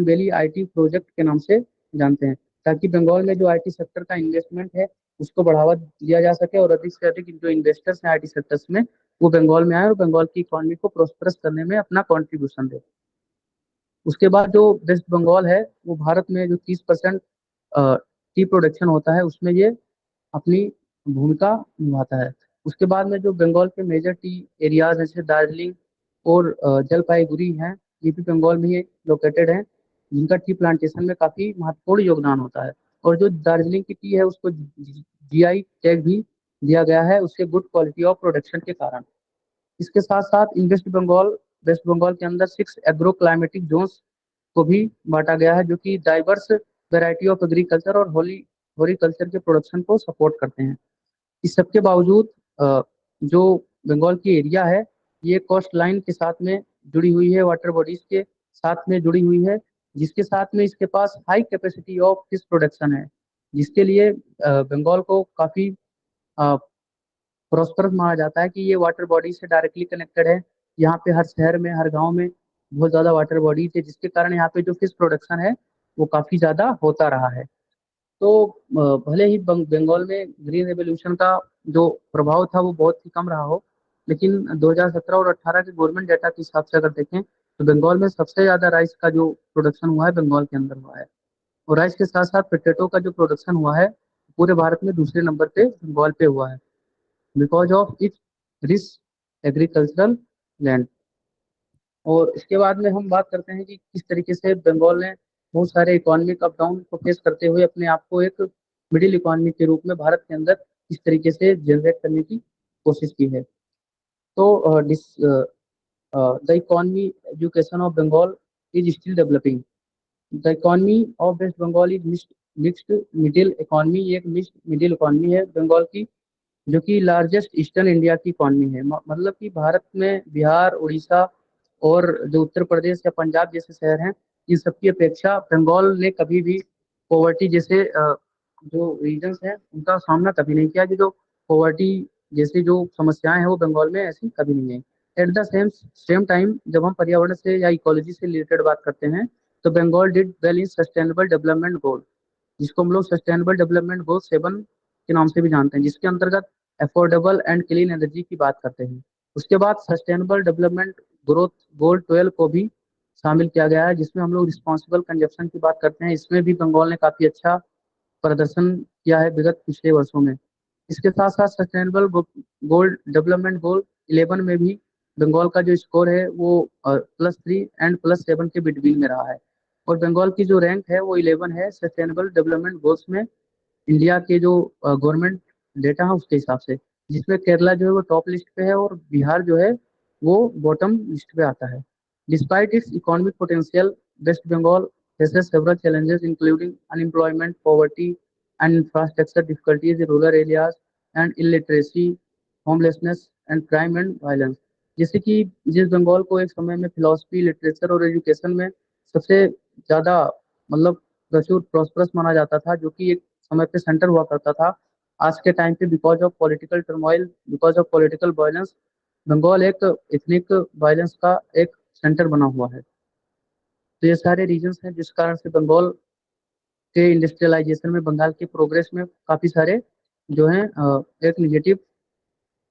वैली आईटी प्रोजेक्ट के नाम से जानते हैं, ताकि बंगाल में जो आईटी सेक्टर का इन्वेस्टमेंट है उसको बढ़ावा दिया जा सके, और अधिक से अधिक जो इन्वेस्टर्स हैं आईटी सेक्टर्स में वो बंगाल में आए और बंगाल की इकोनॉमी को प्रोस्परस करने में अपना कॉन्ट्रीब्यूशन दे। उसके बाद जो वेस्ट बंगाल है, वो भारत में जो 30% टी प्रोडक्शन होता है उसमें ये अपनी भूमिका निभाता है। उसके बाद में जो बंगाल के मेजर टी एरियाज जैसे दार्जिलिंग और जलपाईगुड़ी हैं, ये भी बंगाल में ही लोकेटेड हैं, जिनका टी प्लांटेशन में काफी महत्वपूर्ण योगदान होता है। और जो दार्जिलिंग की टी है उसको जीआई टैग भी दिया गया है, उसके गुड क्वालिटी ऑफ प्रोडक्शन के कारण। इसके साथ साथ इन वेस्ट बंगाल के अंदर 6 एग्रो क्लाइमेटिक जोन्स को भी बांटा गया है, जो कि डाइवर्स वेराइटी ऑफ एग्रीकल्चर और हॉर्टिकल्चर के प्रोडक्शन को सपोर्ट करते हैं। इस सबके बावजूद जो बंगाल की एरिया है, ये कोस्ट लाइन के साथ में जुड़ी हुई है, वाटर बॉडीज के साथ में जुड़ी हुई है, जिसके साथ में इसके पास high capacity of fish production है। जिसके लिए बंगाल को काफी प्रोस्परस माना जाता है कि ये वाटर बॉडी से डायरेक्टली कनेक्टेड है। यहाँ पे हर शहर में, हर गांव में बहुत ज्यादा वाटर बॉडीज है, जिसके कारण यहाँ पे जो फिश प्रोडक्शन है वो काफी ज्यादा होता रहा है। तो भले ही बंगाल में ग्रीन रेवोल्यूशन का जो प्रभाव था वो बहुत ही कम रहा हो, लेकिन 2017 और 18 के गवर्नमेंट डाटा के हिसाब से अगर देखें तो बंगाल में सबसे ज्यादा राइस का जो प्रोडक्शन हुआ है बंगाल के अंदर हुआ है। और राइस के साथ साथ पोटैटो का जो प्रोडक्शन हुआ है पूरे भारत में दूसरे नंबर पे बंगाल पे हुआ है, because of its rich agricultural land. और इसके बाद में हम बात करते हैं कि किस तरीके से बंगाल ने बहुत सारे इकोनॉमिक अप डाउन को फेस करते हुए अपने आप को एक मिडिल इकोनॉमी के रूप में भारत के अंदर इस तरीके से जनरेट करने की कोशिश की है। तो the economy education of Bengal is still developing. The economy of West Bengal is mixed middle economy, एक मिक्स्ड मिडिल इकोनॉमी है बंगाल की, जो कि लार्जेस्ट ईस्टर्न इंडिया की इकॉनमी है। मतलब कि भारत में बिहार, उड़ीसा और जो उत्तर प्रदेश या पंजाब जैसे शहर हैं, इन सबकी अपेक्षा बंगाल ने कभी भी पॉवर्टी जैसे जो रीजन्स हैं उनका सामना कभी नहीं किया। कि जो पॉवर्टी जैसी जो समस्याएं हैं वो बंगाल में ऐसी कभी नहीं है। At the same same time जब हम पर्यावरण से या इकोलॉजी से रिलेटेड बात करते हैं तो Bengal did well in sustainable development goal, जिसको हम लोग सस्टेनेबल डेवलपमेंट गोल 7 के नाम से भी जानते हैं, जिसके अंतर्गत अफोर्डेबल एंड क्लीन एनर्जी की बात करते हैं। उसके बाद सस्टेनेबल डेवलपमेंट ग्रोथ गोल 12 को भी शामिल किया गया है, जिसमें हम लोग रिस्पॉन्सिबल कंजप्शन की बात करते हैं। इसमें भी बंगाल ने काफी अच्छा प्रदर्शन किया है विगत पिछले वर्षों में। इसके साथ साथ सस्टेनेबल गोल डेवलपमेंट गोल 11 में भी बंगाल का जो स्कोर है वो +3 एंड +7 के बिटवीन में रहा है। और बंगाल की जो रैंक है वो 11 है सस्टेनेबल डेवलपमेंट गोल्स में, इंडिया के जो गवर्नमेंट डेटा है उसके हिसाब से, जिसमें केरला जो है वो टॉप लिस्ट पे है और बिहार जो है वो बॉटम लिस्ट पे आता है। Despite its economic potential, West Bengal faces several challenges including unemployment, poverty and infrastructure difficulties in rural areas and illiteracy, homelessness and crime and violence। जैसे कि जिस बंगाल को एक समय में फिलोसफी, लिटरेचर और एजुकेशन में सबसे ज्यादा मतलब प्रचुर प्रॉस्परस माना जाता था, जो कि एक समय पे सेंटर हुआ करता था, आज के टाइम पे because of political turmoil, because of political violence Bengal एक इथनिक वायलेंस का एक सेंटर बना हुआ है। तो ये सारे रीजंस हैं जिस कारण से बंगाल के इंडस्ट्रियलाइजेशन में, बंगाल के प्रोग्रेस में काफी सारे जो हैं एक निगेटिव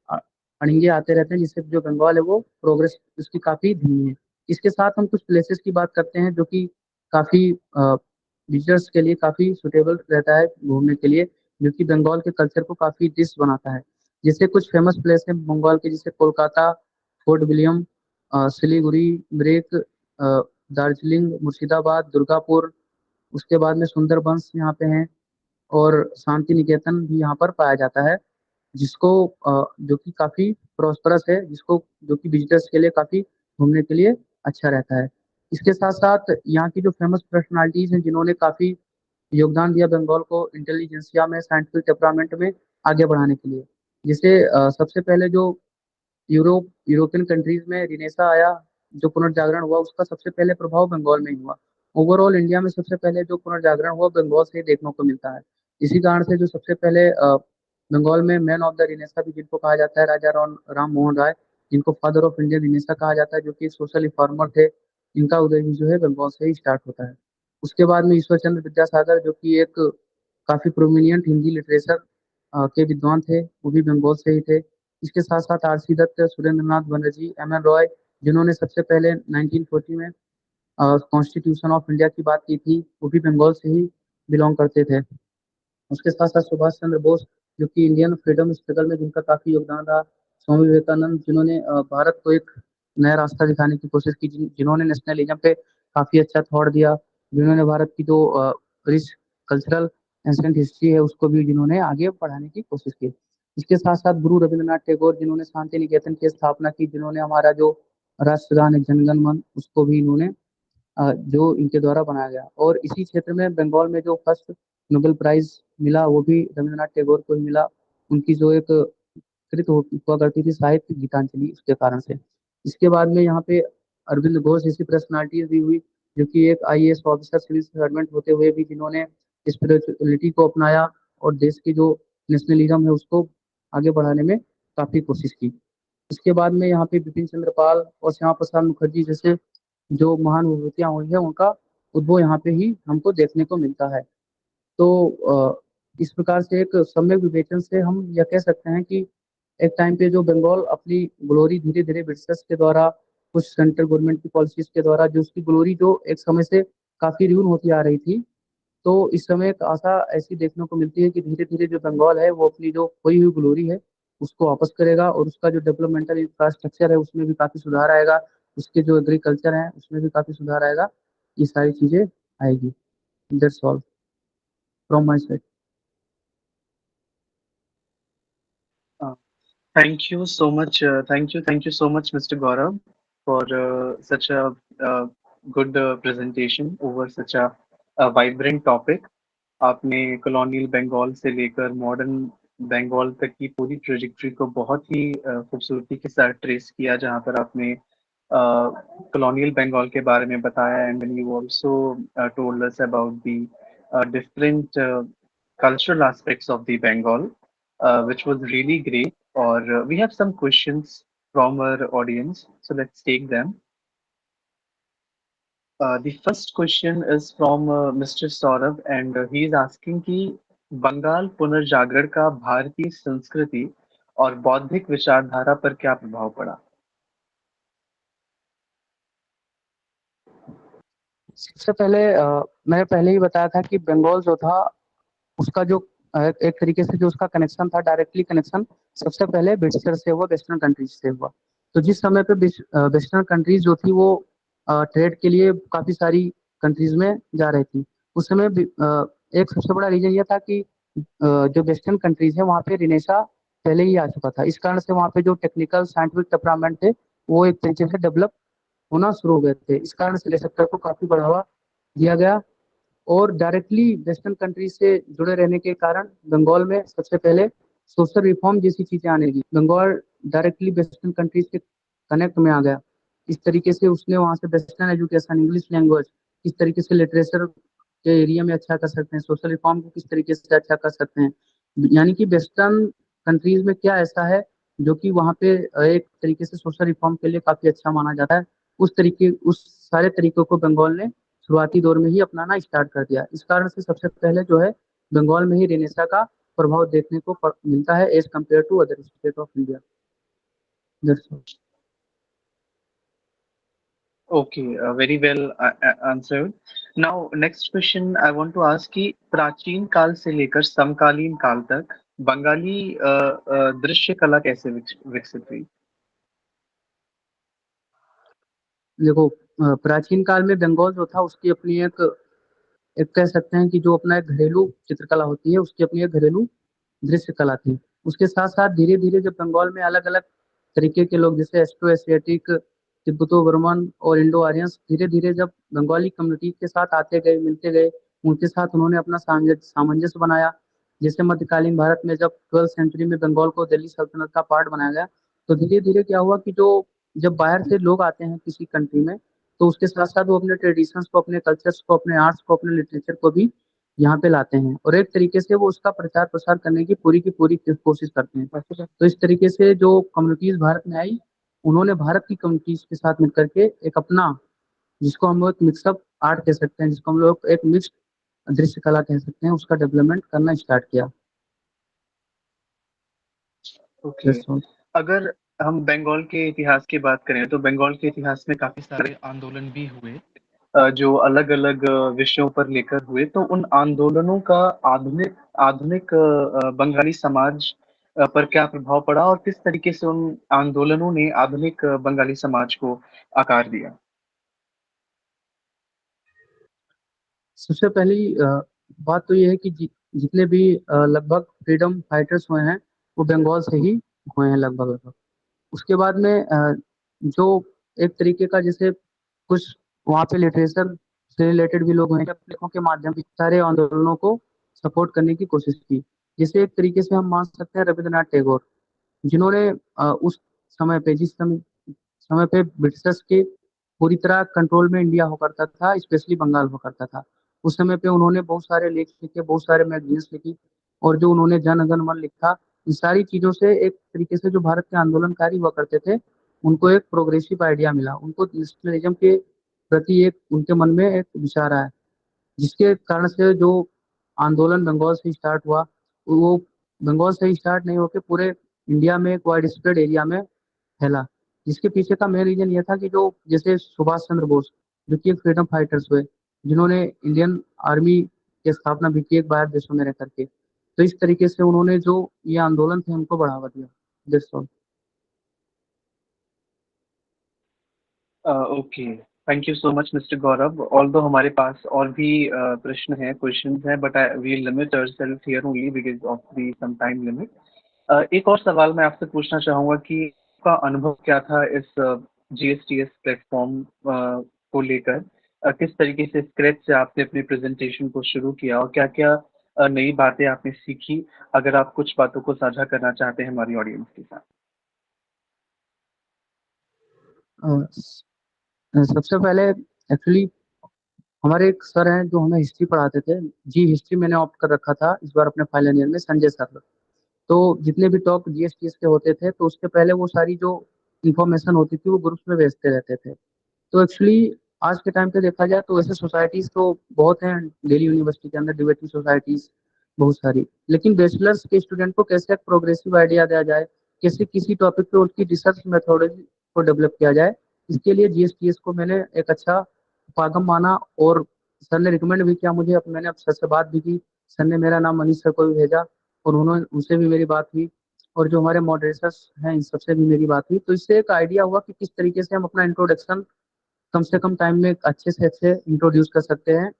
अड़ंगे आते रहते हैं, जिससे जो बंगाल है वो प्रोग्रेस उसकी काफी धीमी है। इसके साथ हम कुछ प्लेसेस की बात करते हैं जो कि काफी विजिटर्स के लिए काफी सुटेबल रहता है घूमने के लिए, जो कि बंगाल के कल्चर को काफी रिच बनाता है। जैसे कुछ फेमस प्लेस है बंगाल के, जैसे कोलकाता, फोर्ट विलियम, सिलीगुड़ी, मिरिक, दार्जिलिंग, मुर्शिदाबाद, दुर्गापुर। उसके बाद में सुंदरबंस यहाँ पे हैं, और शांति निकेतन भी यहाँ पर पाया जाता है, जिसको जो कि काफी प्रॉस्परस है, जिसको जो कि विजिटर्स के लिए काफी घूमने के लिए अच्छा रहता है। इसके साथ साथ यहाँ की जो फेमस पर्सनालिटीज हैं जिन्होंने काफी योगदान दिया बंगाल को इंटेलिजेंसिया में, साइंटिफिक डेवलपमेंट में आगे बढ़ाने के लिए। जैसे सबसे पहले जो यूरोपियन कंट्रीज में रिनेसा आया, जो पुनर्जागरण हुआ, उसका सबसे पहले प्रभाव बंगाल में ही हुआ। ओवरऑल इंडिया में सबसे पहले जो पुनर्जागरण हुआ बंगाल से ही देखने को मिलता है। इसी कारण से जो सबसे पहले बंगाल में मैन ऑफ द रिनेसा भी जिनको कहा जाता है, राजा राम मोहन राय, जिनको फादर ऑफ इंडियन रिनेसा कहा जाता है, जो कि सोशल रिफॉर्मर थे, इनका उदय भी जो है बंगाल से ही स्टार्ट होता है। उसके बाद में ईश्वर चंद्र विद्यासागर, जो कि एक काफी प्रोमिनियंट हिंदी लिटरेचर के विद्वान थे, वो भी बंगाल से ही थे। इसके साथ साथ आरसी दत्त, सुरेंद्र नाथ बनर्जी, एम एन रॉय, जिन्होंने सबसे पहले 1940 में कॉन्स्टिट्यूशन ऑफ इंडिया की बात की थी, वो भी बंगाल से ही बिलोंग करते थे। उसके साथ साथ सुभाष चंद्र बोस, जो कि इंडियन फ्रीडम स्ट्रगल में जिनका काफी योगदान रहा। स्वामी विवेकानंद, जिन्होंने भारत को एक नया रास्ता दिखाने की कोशिश की, जिन्होंने नेशनलिज्म पे काफी अच्छा थॉट दिया, जिन्होंने भारत की जो रिच कल्चरल एंसेंट हिस्ट्री है उसको भी जिन्होंने आगे बढ़ाने की कोशिश की। इसके साथ साथ गुरु रविंद्रनाथ टैगोर, जिन्होंने शांति निकेतन की स्थापना की, जिन्होंने हमारा जो राष्ट्रगान है जनगण मन, उसको भी इन्होंने जो इनके द्वारा बनाया गया। और इसी क्षेत्र में बंगाल में जो फर्स्ट नोबेल प्राइज मिला वो भी रविंद्रनाथ टैगोर को ही मिला। उनकी जो एक कृत हुआ करती थी साहित्य गीतांजलि, उसके कारण से। इसके बाद में यहाँ पे अरविंद घोष जैसी पर्सनालिटीज भी हुई, जो कि एक आईएएस ऑफिसर, सिविल सर्वेंट होते हुए भी जिन्होंने स्पिरिचुअलिटी को अपनाया और देश की जो नेशनलिज्म है उसको आगे बढ़ाने में काफी कोशिश की। इसके बाद में यहाँ पे बिपिन चंद्र पाल और श्यामा प्रसाद मुखर्जी जैसे जो महान विभूतियां हुई है उनका उद्भव यहाँ पे ही हमको देखने को मिलता है। तो इस प्रकार से एक सम्यक विवेचन से हम यह कह सकते हैं कि एक टाइम पे जो बंगाल अपनी ग्लोरी धीरे धीरे ब्रिटिशर्स के द्वारा, कुछ सेंट्रल गवर्नमेंट की पॉलिसीज के द्वारा जो उसकी ग्लोरी जो एक समय से काफी ड्यून होती आ रही थी, तो इस समय एक आशा ऐसी देखने को मिलती है कि धीरे धीरे जो बंगाल है वो अपनी जो खोई हुई ग्लोरी है उसको वापस करेगा और उसका जो डेवलपमेंटल इंफ्रास्ट्रक्चर है उसमें भी काफी सुधार आएगा, उसके जो एग्रीकल्चर है उसमें भी काफी सुधार आएगा। ये सारी चीजें आएगी। That's all from my side. Uh, Thank you so much. Thank you so much, Mr. Gaurav, for such a good presentation over such a vibrant topic. आपने कॉलोनियल बंगाल से लेकर मॉडर्न बंगाल तक की पूरी ट्रेजेक्टरी को बहुत ही खूबसूरती के साथ ट्रेस किया, जहाँ पर आपने कॉलोनियल बंगाल के बारे में बताया, and you also told us about the different cultural aspects of the Bengal, which was really great. Or we have some questions from our audience, so let's take them. The first question is from Mr. Saurabh, and he is asking कि बंगाल पुनर्जागरण का भारतीय संस्कृति और बौद्धिक विचारधारा पर क्या प्रभाव पड़ा? सबसे पहले मैंने पहले ही बताया था कि बंगाल जो था उसका जो एक तरीके से जो उसका कनेक्शन था, डायरेक्टली कनेक्शन सबसे पहले ब्रिटिशर से हुआ, वेस्टर्न कंट्रीज से हुआ। तो जिस समय पे वेस्टर्न कंट्रीज जो थी वो ट्रेड के लिए काफी सारी कंट्रीज में जा रही थी, उस समय एक सबसे बड़ा रीजन ये था कि जो वेस्टर्न कंट्रीज है वहाँ पे रिनेसा पहले ही आ चुका था। इस कारण से वहाँ पे जो टेक्निकल साइंटिफिक डेवलपमेंट थे वो एक तरीके से डेवलप होना शुरू हो गए थे। इस कारण से सेक्टर को काफी बढ़ावा दिया गया और डायरेक्टली वेस्टर्न कंट्री से जुड़े रहने के कारण बंगाल में सबसे पहले सोशल रिफॉर्म जैसी चीजें आने लगी। बंगाल डायरेक्टली वेस्टर्न कंट्रीज के कनेक्ट में आ गया। इस तरीके से उसने वहाँ से वेस्टर्न एजुकेशन, इंग्लिश लैंग्वेज, किस तरीके से लिटरेचर के एरिया में अच्छा कर सकते हैं, सोशल रिफॉर्म को किस तरीके से अच्छा कर सकते हैं, यानी कि वेस्टर्न कंट्रीज में क्या ऐसा है जो कि वहाँ पे एक तरीके से सोशल रिफॉर्म के लिए काफी अच्छा माना जाता है, उस सारे तरीकों को बंगाल ने शुरुआती दौर में ही अपनाना स्टार्ट कर दिया। इस कारण से सबसे पहले जो है बंगाल में ही रेनेसा का प्रभाव देखने को मिलता है as compare to other state of India. Okay, very well answered. Now, next question I want to ask कि प्राचीन काल से लेकर समकालीन काल तक बंगाली दृश्य कला कैसे विकसित हुई? देखो, प्राचीन काल में बंगाल जो था उसकी अपनी एक एक कह सकते हैं कि जो अपना एक घरेलू चित्रकला होती है उसकी अपनी एक घरेलू दृश्य कला थी। उसके साथ साथ धीरे धीरे जब बंगाल में अलग अलग तरीके के लोग जैसे एस्ट्रो एशियाटिक, तिब्बतो बर्मन और इंडो आर्यंस धीरे धीरे जब बंगाली कम्युनिटी के साथ आते गए, मिलते गए, उनके साथ उन्होंने अपना सामंजस्य बनाया। जैसे मध्यकालीन भारत में जब 12th सेंचुरी में बंगाल को दिल्ली सल्तनत का पार्ट बनाया गया, तो धीरे धीरे क्या हुआ कि जो जब बाहर से लोग आते हैं किसी कंट्री में, तो उसके साथ साथ वो अपने ट्रेडिशंस को, अपने कल्चर्स को, अपने आर्ट्स को, अपने लिटरेचर को भी यहाँ पे लाते हैं और एक तरीके से वो उसका प्रचार प्रसार करने की पूरी कोशिश करते हैं। तो इस तरीके से जो कम्युनिटीज भारत में आई, उन्होंने भारत की कम्युनिटीज के साथ मिलकर के एक अपना, जिसको हम लोग मिक्सअप आर्ट कह सकते हैं, जिसको हम लोग एक मिक्स्ड दृश्य कला कह सकते हैं, उसका डेवलपमेंट करना स्टार्ट किया। ओके, अगर हम बंगाल के इतिहास की बात करें तो बंगाल के इतिहास में काफी सारे आंदोलन भी हुए, जो अलग अलग विषयों पर लेकर हुए। तो उन आंदोलनों का आधुनिक आधुनिक बंगाली समाज पर क्या प्रभाव पड़ा, और किस तरीके से उन आंदोलनों ने आधुनिक बंगाली समाज को आकार दिया? सबसे पहली बात तो ये है कि जितने भी लगभग फ्रीडम फाइटर्स हुए हैं वो बंगाल से ही हुए हैं लगभग लगभग। उसके बाद में जो एक तरीके का जैसे कुछ वहाँ पे लिटरेचर से रिलेटेड भी लोग हैं, जब लेखों के माध्यम से सारे आंदोलनों को सपोर्ट करने की कोशिश की। जैसे एक तरीके से हम मान सकते हैं रविंद्रनाथ टैगोर, जिन्होंने उस समय पे, जिस समय पे ब्रिटिशर्स के पूरी तरह कंट्रोल में इंडिया हो करता था, स्पेशली बंगाल हो करता था, उस समय पे उन्होंने बहुत सारे लेख लिखे, बहुत सारे मैगजीन्स लिखी, और जो उन्होंने जन गण मन लिखा, इन सारी चीजों से एक तरीके से जो भारत के आंदोलनकारी हुआ करते थे, उनको एक प्रोग्रेसिव आइडिया मिला, उनको नेशनलिज्म के प्रति एक उनके मन में एक विचार आया, जिसके कारण से जो आंदोलन बंगाल से स्टार्ट हुआ, वो बंगाल से स्टार्ट नहीं होकर पूरे इंडिया में एक वाइड स्प्रेड एरिया में फैला। जिसके पीछे का मेन रीजन ये था कि जो जैसे सुभाष चंद्र बोस, जो कि एक फ्रीडम फाइटर्स हुए, जिन्होंने इंडियन आर्मी की स्थापना भी की एक बाहर देशों में रह करके, तो इस तरीके से उन्होंने जो ये आंदोलन थे उनको बढ़ावा दिया। That's all. Okay, thank you so much mister Gaurav. Although हमारे पास और भी प्रश्न हैं, क्वेश्चंस हैं, but I we limit ourselves here only because of the some time limit. एक और सवाल मैं आपसे पूछना चाहूंगा कि आपका अनुभव क्या था इस जीएसटीएस प्लेटफॉर्म को लेकर? किस तरीके से स्क्रैच से आपने अपनी प्रेजेंटेशन को शुरू किया और क्या क्या नई बातें आपने सीखी? अगर आप कुछ बातों को साझा करना चाहते हैं हमारी ऑडियंस के साथ। सबसे पहले एक्चुअली हमारे एक सर हैं जो हमें हिस्ट्री पढ़ाते थे, जी हिस्ट्री मैंने ऑप्ट कर रखा था इस बार अपने फाइनल ईयर में, संजय सर। तो जितने भी टॉप जीएसटीएस के होते थे, तो उसके पहले वो सारी जो इंफॉर्मेशन होती थी वो ग्रुप्स में भेजते रहते थे। तो एक्चुअली आज के टाइम पे देखा जाए तो ऐसे सोसाइटीज तो बहुत हैं दिल्ली यूनिवर्सिटी के अंदर, डिबेटिंग सोसाइटीज बहुत सारी, लेकिन बैचलर्स के स्टूडेंट को कैसे एक प्रोग्रेसिव आइडिया दिया जाए, कैसे किसी टॉपिक पे उनकी रिसर्च मेथोडोलॉजी को डेवलप किया जाए, इसके लिए जीएसटीएस को मैंने एक अच्छा उपागम माना। और सर ने रिकमेंड भी किया मुझे, मैंने अब सर से बात भी की, सर ने मेरा नाम मनीष सर को भी भेजा, और उन्होंने उनसे भी मेरी बात हुई, और जो हमारे मॉडरेटर्स हैं इन सबसे भी मेरी बात हुई। तो इससे एक आइडिया हुआ कि किस तरीके से हम अपना इंट्रोडक्शन कम से कम टाइम में अच्छे से अच्छे इंट्रोड्यूस कर सकते हैं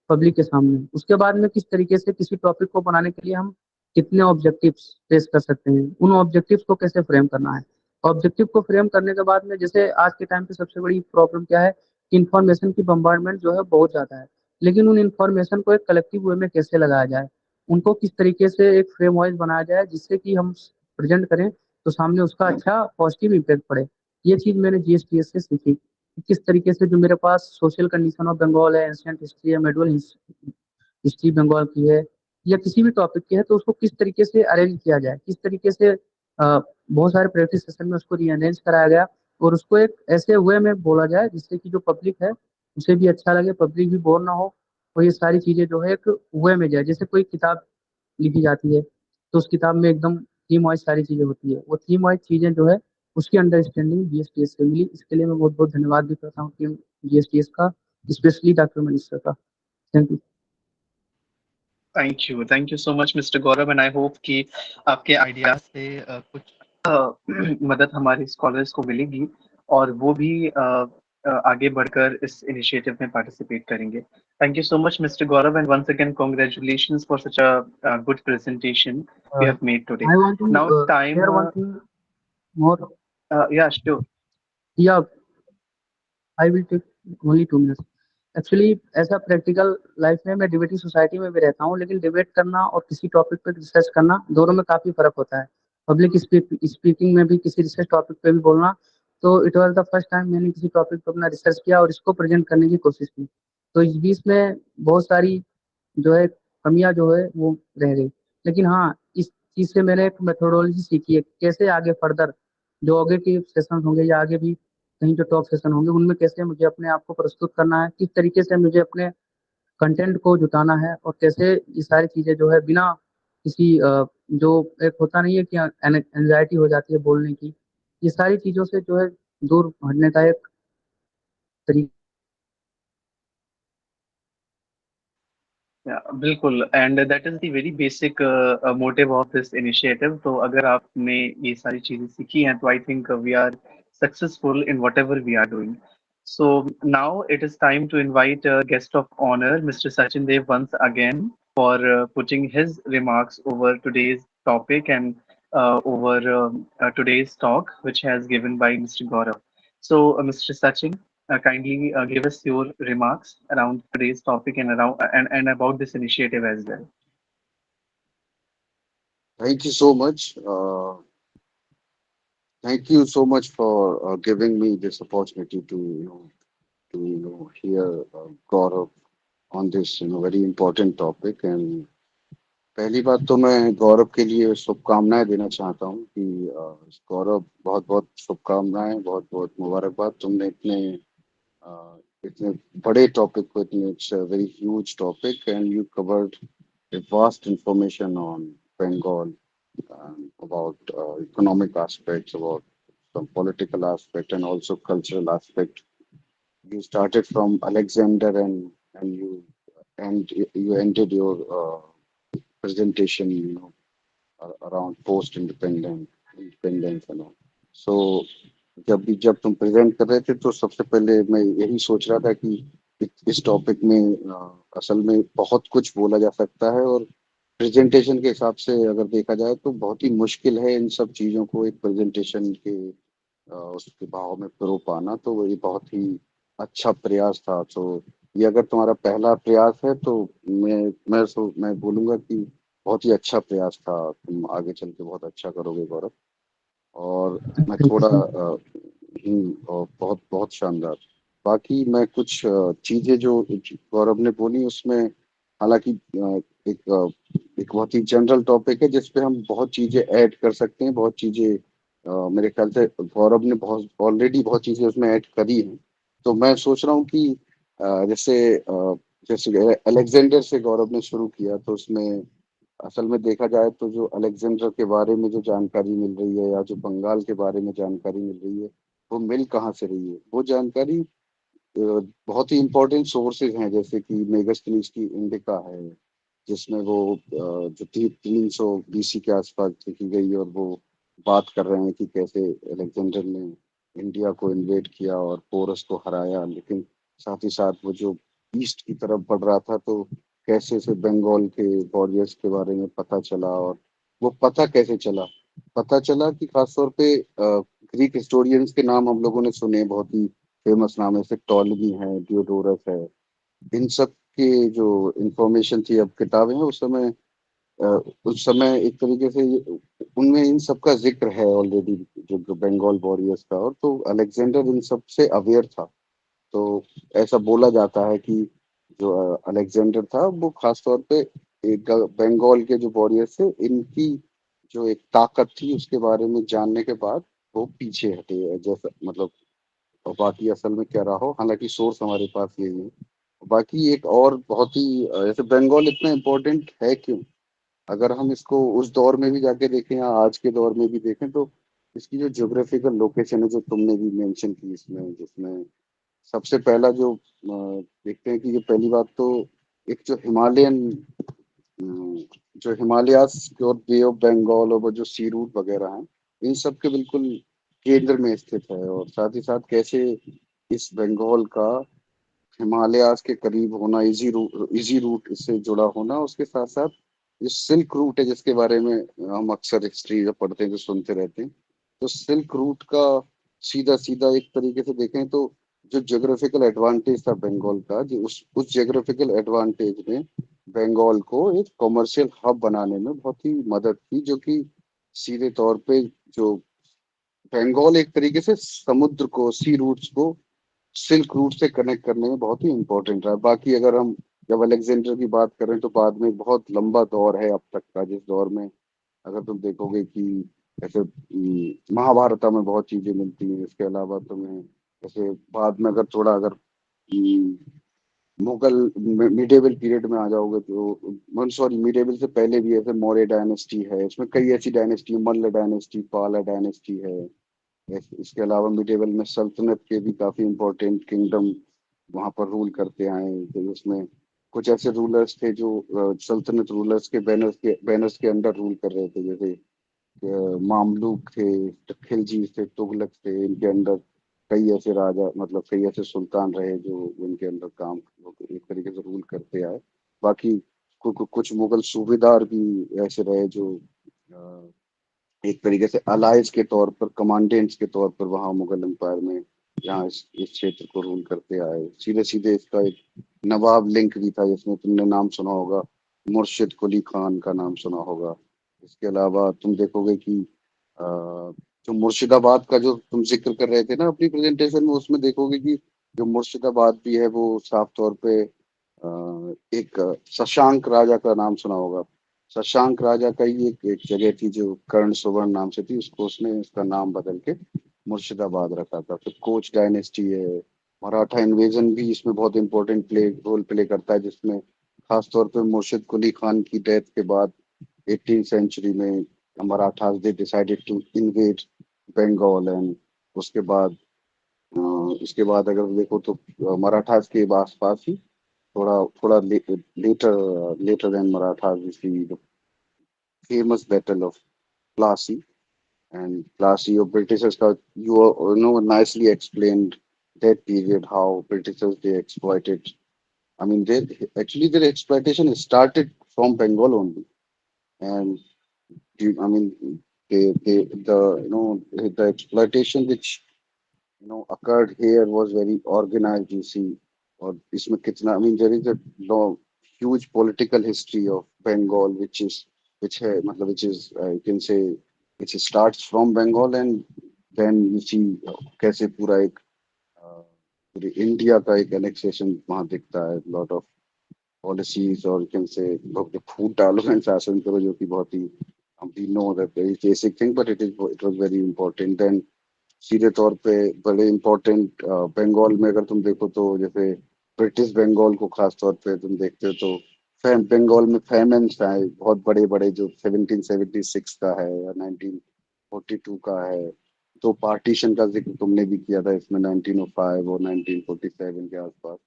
पब्लिक के सामने। उसके बाद में किस तरीके से किसी टॉपिक को बनाने के लिए हम कितने ऑब्जेक्टिव्स फेस कर सकते हैं, उन ऑब्जेक्टिव्स को कैसे फ्रेम करना है। ऑब्जेक्टिव को फ्रेम करने के बाद में, जैसे आज के टाइम पे सबसे बड़ी प्रॉब्लम क्या है कि इंफॉर्मेशन की बम्बार्डमेंट जो है बहुत ज्यादा है, लेकिन उन इंफॉर्मेशन को एक कलेक्टिव वे में कैसे लगाया जाए, उनको किस तरीके से एक फ्रेम वाइज बनाया जाए जिससे कि हम प्रेजेंट करें तो सामने उसका अच्छा पॉजिटिव इम्पैक्ट पड़े। ये चीज मैंने जीएसटीएस से सीखी कि किस तरीके से जो मेरे पास सोशल कंडीशन ऑफ बंगाल है, एंशियंट हिस्ट्री है, मेडुअल हिस्ट्री बंगाल की है, या किसी भी टॉपिक की है, तो उसको किस तरीके से अरेंज किया जाए, किस तरीके से बहुत सारे प्रैक्टिस सेशन में उसको रीअरेंज कराया गया, और उसको एक ऐसे वे में बोला जाए जिससे कि जो पब्लिक है उसे भी अच्छा लगे, पब्लिक भी बोर ना हो, और ये सारी चीजें जो है एक वे में जाए। जैसे कोई किताब लिखी जाती है तो उस किताब में एकदम थीम वाइज सारी चीजें होती है, वो थीम वाइज चीजें जो है उसकी अंडरस्टैंडिंग जीएसटीएस से मिली। इसके लिए मैं बहुत बहुत धन्यवाद भी करता हूँ टीम जीएसटीएस का, स्पेशली डॉक्टर मनीष सर का। Thank you. Thank you so much mister Gaurav, and I hope कि आपके आइडियाज से कुछ मदद हमारे स्कॉलर्स को मिलेगी और वो भी आगे बढ़कर इस इनिशिएटिव में पार्टिसिपेट करेंगे। Thank you so much mister Gaurav, and once again congratulations for such a good presentation you have made today. I want now to it's time. Share one thing more. Yeah sure. Yeah I will take only 2 minutes. Actually ऐसा practical life में मैं debating society में भी रहता हूँ, लेकिन debate करना और किसी टॉपिक पे रिसर्च करना दोनों में काफी फर्क होता है। पब्लिक स्पीकिंग में भी किसी रिसर्च टॉपिक पे भी बोलना, तो it was the first time मैंने किसी टॉपिक पे अपना रिसर्च किया और इसको प्रेजेंट करने की कोशिश की। तो इस बीच में बहुत सारी जो है कमियां जो है वो रह गई, लेकिन हाँ इस चीज से मैंने एक मेथोडोलॉजी सीखी है कि कैसे आगे फर्दर जो आगे के सेशन होंगे या आगे भी कहीं जो टॉक सेशन होंगे उनमें कैसे मुझे अपने आप को प्रस्तुत करना है, किस तरीके से मुझे अपने कंटेंट को जुटाना है, और कैसे ये सारी चीजें जो है बिना किसी जो एक होता नहीं है कि एंजाइटी हो जाती है बोलने की, ये सारी चीजों से जो है दूर हटने का एक तरीका। बिल्कुल, and that is the very basic motive of this initiative. तो अगर आपने ये सारी चीजें सीखी हैं तो I think we are successful in whatever we are doing. So now it is time to invite a guest of honor, Mr. Sachin Dev, once again for putting his remarks over today's topic and over today's talk, which has given by Mr. Gaurav. So, Mr. Sachin, kindly give us your remarks around today's topic and and about this initiative as well. Thank you so much. Thank you so much for giving me this opportunity to hear Gaurav. on this very important topic. And पहली बात तो मैं गौरव के लिए शुभकामनाएं देना चाहता हूँ कि गौरव, बहुत बहुत शुभकामनाएं, बहुत बहुत मुबारकबाद। तुमने इतने बड़े टॉपिक को, इतने, it's a very huge topic and you covered a vast information on Bengal, about economic aspects, about some political aspect, and also cultural aspect. You started from Alexander, and you ended your presentation, around independence and all. So जब तुम present कर रहे थे तो सबसे पहले मैं यही सोच रहा था कि इस टॉपिक में असल में बहुत कुछ बोला जा सकता है, और प्रेजेंटेशन के हिसाब से अगर देखा जाए तो बहुत ही मुश्किल है इन सब चीजों को एक प्रेजेंटेशन के उसके भाव में पिरो पाना। तो ये बहुत ही अच्छा प्रयास था। तो ये अगर तुम्हारा पहला प्रयास है तो मैं बोलूंगा कि बहुत ही अच्छा प्रयास था। तुम आगे चल के बहुत अच्छा करोगे गौरव। और मैं थैंक यू थोड़ा सो मच। और बहुत बहुत शानदार। बाकी मैं कुछ चीजें जो गौरव ने बोली उसमें, हालांकि एक बहुत ही जनरल टॉपिक है जिसपे हम बहुत चीजें ऐड कर सकते हैं, बहुत चीजें मेरे ख्याल से गौरव ने बहुत ऑलरेडी बहुत चीजें उसमें ऐड करी हैं। तो मैं सोच रहा हूँ कि जैसे अलेक्जेंडर से गौरव ने शुरू किया, तो उसमें असल में देखा जाए तो जो अलेक्जेंडर के बारे में जो जानकारी मिल रही है, या जो बंगाल के बारे में जानकारी मिल रही है, वो मिल कहाँ से रही है? वो जानकारी बहुत ही इंपॉर्टेंट सोर्सेज हैं, जैसे कि मेगास्थनीज की इंडिका है, जिसमें वो जो 300 BC के आसपास लिखी गई है, और वो बात कर रहे हैं कि कैसे अलेक्जेंडर ने इंडिया को इन्वेड किया और पोरस को हराया। लेकिन साथ ही साथ वो जो ईस्ट की तरफ बढ़ रहा था, तो कैसे से बंगाल के वॉरियर्स के बारे में पता चला। और वो पता चला कि खासतौर पे ग्रीक हिस्टोरियंस के नाम हम लोगों ने सुने, बहुत ही फेमस नाम है, जैसे टॉलमी है, डियोडोरस है। इन सब की जो इंफॉर्मेशन थी, अब किताबें हैं, अ, उस समय एक तरीके से उनमें इन सब का जिक्र है ऑलरेडी, जो बंगाल वॉरियर्स का। और तो अलेक्जेंडर इन सब से अवेयर था। तो ऐसा बोला जाता है कि जो अलेक्जेंडर था वो खास तौर पे एक बंगाल के जो वॉरियर्स थे, इनकी जो एक ताकत थी उसके बारे में जानने के बाद वो पीछे हटे, जैसा मतलब। और बाकी असल में क्या रहा हो, हालांकि सोर्स हमारे पास यही है। बाकी एक और बहुत ही जैसे बंगाल इतना इम्पोर्टेंट है क्यों, अगर हम इसको उस दौर में भी जाके देखें या आज के दौर में भी देखें, तो इसकी जो ज्योग्राफिकल लोकेशन है, जो तुमने भी मेंशन की इसमें, जिसमें सबसे पहला जो देखते हैं कि ये पहली बात तो एक जो हिमालयन, जो हिमालयास और बे ऑफ बंगाल और वो जो सी रूट वगैरह हैं, इन सब के बिल्कुल केंद्र में स्थित है। और साथ ही साथ कैसे इस बंगाल का हिमालयास के करीब होना, इजी रूट इससे जुड़ा होना, उसके साथ साथ जो सिल्क रूट है जिसके बारे में हम अक्सर हिस्ट्री जब पढ़ते हैं तो सुनते रहते हैं। तो सिल्क रूट का सीधा सीधा एक तरीके से देखें तो जो ज्योग्राफिकल एडवांटेज था बंगाल का, जो उस ज्योग्राफिकल एडवांटेज ने बंगाल को एक कॉमर्शियल हब बनाने में बहुत ही मदद की, जो कि सीधे तौर पे जो बंगाल एक तरीके से समुद्र को, सी रूट्स को सिल्क रूट से कनेक्ट करने में बहुत ही इंपॉर्टेंट रहा। बाकी अगर हम जब अलेक्जेंडर की बात करें तो बाद में एक बहुत लंबा दौर है अब तक का, जिस दौर में अगर तुम देखोगे कि ऐसे महाभारत में बहुत चीजें मिलती हैं। इसके अलावा तुम्हें जैसे बाद में अगर थोड़ा अगर मुगल मिडेवल पीरियड में आ जाओगे तो, सॉरी, मिडेवल से पहले भी ऐसे मौर्य डायनेस्टी है, इसमें कई ऐसी डायनेस्टी, मल्ल डायनेस्टी, पाला डायनेस्टी है। इसके अलावा मिडेवल में सल्तनत के भी काफी इंपॉर्टेंट किंगडम वहां पर रूल करते आए। तो उसमें कुछ ऐसे रूलर्स थे जो सल्तनत रूलर्स के बैनर्स के अंडर रूल कर रहे थे, जैसे मामलुक थे, खिलजी थे, तुगलक थे। इनके अंडर कई ऐसे राजा, मतलब कई ऐसे सुल्तान रहे जो इनके अंडर काम एक तरीके से रूल करते आए। बाकी कुछ मुगल सूबेदार भी ऐसे रहे जो एक तरीके से अलाइज के तौर पर, कमांडेंट्स के तौर पर वहां मुगल एम्पायर में, यहाँ इस क्षेत्र को रूल करते आए। सीधे सीधे इसका एक नवाब लिंक भी था, जिसमें तुमने नाम सुना होगा, मुर्शिद कुली खान का नाम सुना होगा। इसके अलावा तुम देखोगे कि जो मुर्शिदाबाद का जो तुम जिक्र कर रहे थे ना अपनी प्रेजेंटेशन में, उसमें देखोगे कि जो मुर्शिदाबाद भी है वो साफ तौर पे एक शशांक राजा का नाम सुना होगा। शशांक राजा का ही एक जगह थी जो कर्ण सुवर्ण नाम से थी, उसने उसका नाम बदल के मुर्शिदाबाद रखा था। फिर कोच डायनेस्टी है, मराठा इन्वेजन भी इसमें बहुत इंपॉर्टेंट रोल प्ले करता है, जिसमें खासतौर पे मुर्शिद कुली खान की डेथ के बाद 18th सेंचुरी में Marathas they decided to invade Bengal. And उसके बाद इसके बाद अगर देखो तो मराठास के आसपास ही थोड़ा थोड़ा later later then Marathas we see the famous battle of Plassey. And Plassey और ब्रिटिशर्स का you know nicely explained that period how Britishers they exploited. I mean, they actually their exploitation started from Bengal only. And I mean, they the the exploitation which occurred here was very organized. You see, और इसमें कितना I mean there is a long, huge political history of Bengal which है मतलब which is you can say which starts from Bengal, and then you see कैसे पूरा एक पूरी India का एक एनेक्सेशन वहाँ दिखता है। लॉट ऑफ पॉलिसीज और कैन से फूट डालो एंड शासन करो, जो कि बहुत ही we know that very basic thing, but it was very important. Then सीधे तौर पे बड़े इम्पोर्टेंट बंगाल में अगर तुम देखो तो जैसे ब्रिटिश बंगाल को खास तौर पे तुम देखते हो तो बंगाल में फेमेंस आए बहुत बड़े बड़े, जो 1776 का है या 1942 का है। तो पार्टीशन का जिक्र तुमने भी किया था इसमें 1905 और 1947 के आसपास।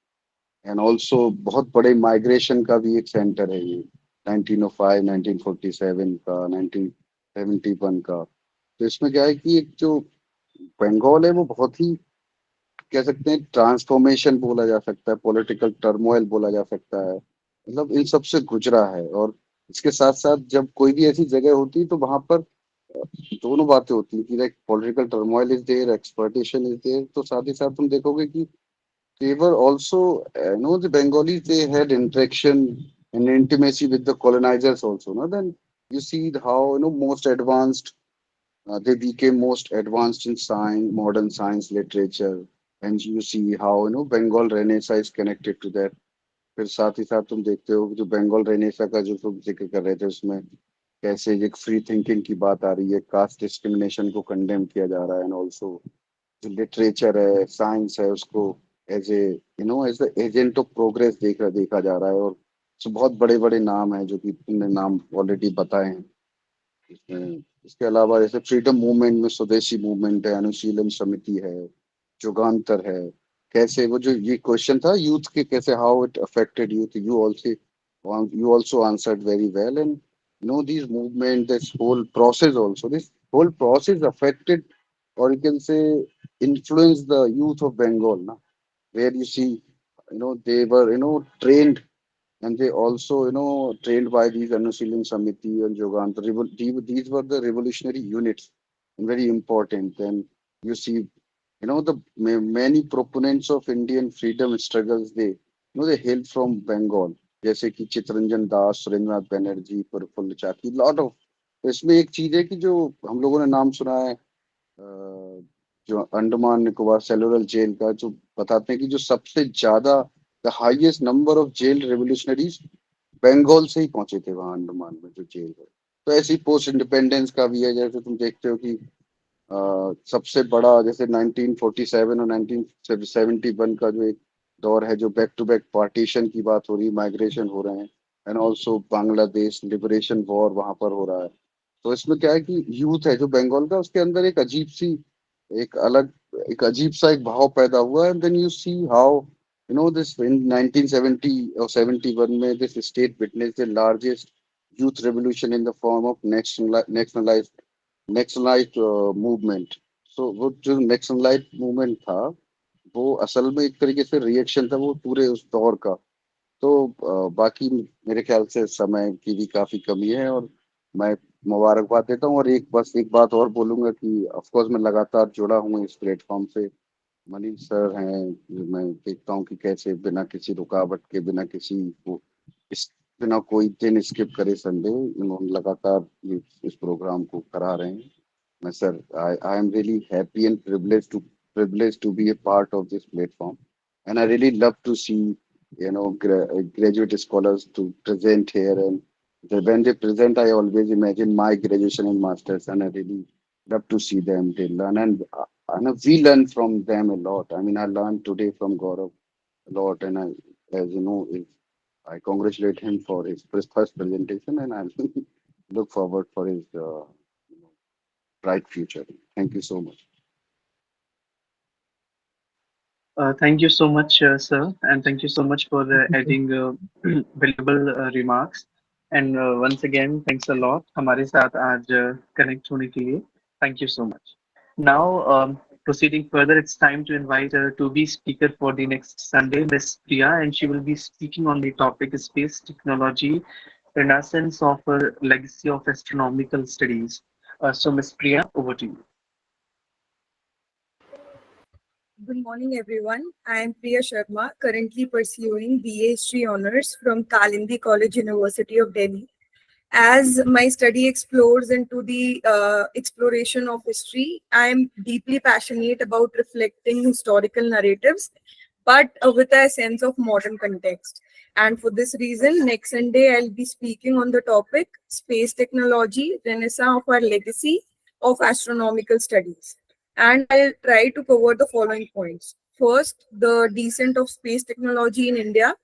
एंड ऑल्सो बहुत बड़े माइग्रेशन का भी एक सेंटर है ये 1905 1947 का 1971 का। तो इसमें क्या है कि एक जो बंगाल है वो बहुत ही कह सकते हैं ट्रांसफॉर्मेशन बोला जा सकता है, पॉलिटिकल टर्मोइल बोला जा सकता है, मतलब इन सब से गुजरा है। और इसके साथ साथ जब कोई भी ऐसी जगह होती है तो वहां पर दोनों बातें होती हैं कि like political turmoil is there, exploitation is there, तो साथ ही साथ तुम देखोगे कि they were also the Bengalis they had interaction and intimacy with the colonizers also, no? Then you see how most advanced they became most advanced in science, modern science literature, and you see how Bengal Renaissance is connected to that. फिर साथ ही साथ तुम देखते हो कि जो Bengal Renaissance का जो तुम जिक्र कर रहे थे उसमें कैसे एक फ्री थिंकिंग की बात आ रही है, कास्ट डिस्क्रिमिनेशन को कंडेम किया जा रहा है, एंड ऑल्सो जो लिटरेचर है साइंस है उसको as a as the agent of progress देखा जा रहा है। और so बहुत बड़े बड़े नाम है जो कि तुमने नाम ऑलरेडी बताए हैं इसमें। इसके अलावा जैसे फ्रीडम मूवमेंट में स्वदेशी मूवमेंट है, अनुशीलन समिति है, जुगांतर है। कैसे वो जो ये क्वेश्चन था यूथ के कैसे how it affected youth, you also answered very well. And these movement, this whole process also, this whole process affected, or you can say influenced the youth of Bengal, na? Where you see they were trained, and they also trained by these Anushilin Samiti and Jogant. These were the revolutionary units and very important. And you see the many proponents of Indian freedom struggles, they hailed from Bengal, जैसे कि चितरंजन दास, सुरेंद्रनाथ बनर्जी, प्रफुल्ल चाकी, lot of. तो इसमें एक चीज है कि जो हम लोगों ने नाम सुना है जो अंडमान निकोबार सेलुलर जेल का, जो बताते हैं कि जो सबसे ज्यादा the highest number of jail revolutionaries Bengal से ही पहुंचे थे वहां अंडमान में जो जेल है। तो ऐसी पोस्ट इंडिपेंडेंस का भी है, जैसे तुम देखते हो कि सबसे बड़ा जैसे 1947 और 1971 का जो एक दौर है, जो बैक टू बैक पार्टीशन की बात हो रही, माइग्रेशन हो रहे हैं, and also Bangladesh liberation war वहां पर हो रहा है। तो इसमें क्या है कि यूथ है जो बंगाल का, उसके अंदर एक अजीब सी एक अलग एक अजीब सा एक भाव पैदा हुआ है। Then you see how this in 1970 और 71 में this state witness the largest youth revolution in the form of Naxalite movement. So वो जो नेक्सलाइट मूवमेंट था वो असल में एक तरीके से रिएक्शन था वो पूरे उस दौर का। तो बाकी मेरे ख्याल से समय की भी काफी कमी है, और मैं मुबारकबाद देता हूँ। और एक बात और बोलूंगा कि ऑफ कोर्स मैं लगातार जुड़ा हूँ इस प्लेटफॉर्म से। मनीष सर हैं, मैं देखता हूँ कि कैसे बिना किसी रुकावट के, बिना किसी को इस बिना कोई दिन स्किप करे संडे उन्होंने लगातार इस प्रोग्राम को करा रहे हैं। मैं sir I am really happy and privileged to be a part of this platform, and I really love to see graduate scholars to present here. And when they present, I always imagine my graduation and masters, and I really love to see them. They learn, and we learn from them a lot. I mean, I learned today from Gaurav a lot, and as you know, I congratulate him for his first presentation, and I look forward for his bright future. Thank you so much. Thank you so much, sir, and thank you so much for adding valuable remarks. And once again, thanks a lot हमारे साथ आज connect होने के लिए. Thank you so much. Now, proceeding further, it's time to invite to be speaker for the next Sunday, Miss Priya, and she will be speaking on the topic space technology, renaissance of legacy of astronomical studies. So, Miss Priya, over to you. Good morning, everyone. I am Priya Sharma, currently pursuing BA History Honours from Kalindi College, University of Delhi. As my study explores into the exploration of history, I am deeply passionate about reflecting historical narratives, but with a sense of modern context. And for this reason, next Sunday, I'll be speaking on the topic Space Technology, Renaissance of Our Legacy of Astronomical Studies. And I'll try to cover the following points. First, the descent of space technology in India.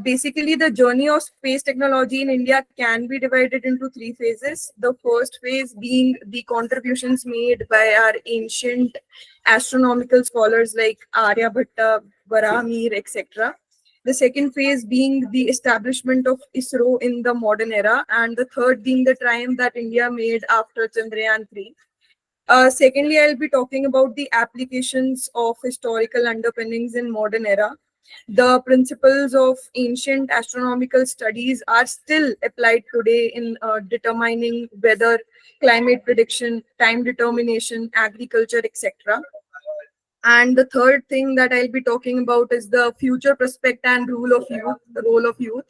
Basically, the journey of space technology in India can be divided into three phases. The first phase being the contributions made by our ancient astronomical scholars like Aryabhatta, Varahamir, etc. The second phase being the establishment of ISRO in the modern era, and the third being the triumph that India made after Chandrayaan 3. Secondly, I'll be talking about the applications of historical underpinnings in modern era. The principles of ancient astronomical studies are still applied today in determining weather, climate prediction, time determination, agriculture, etc. And the third thing that I'll be talking about is the future prospect and role of youth. The role of youth.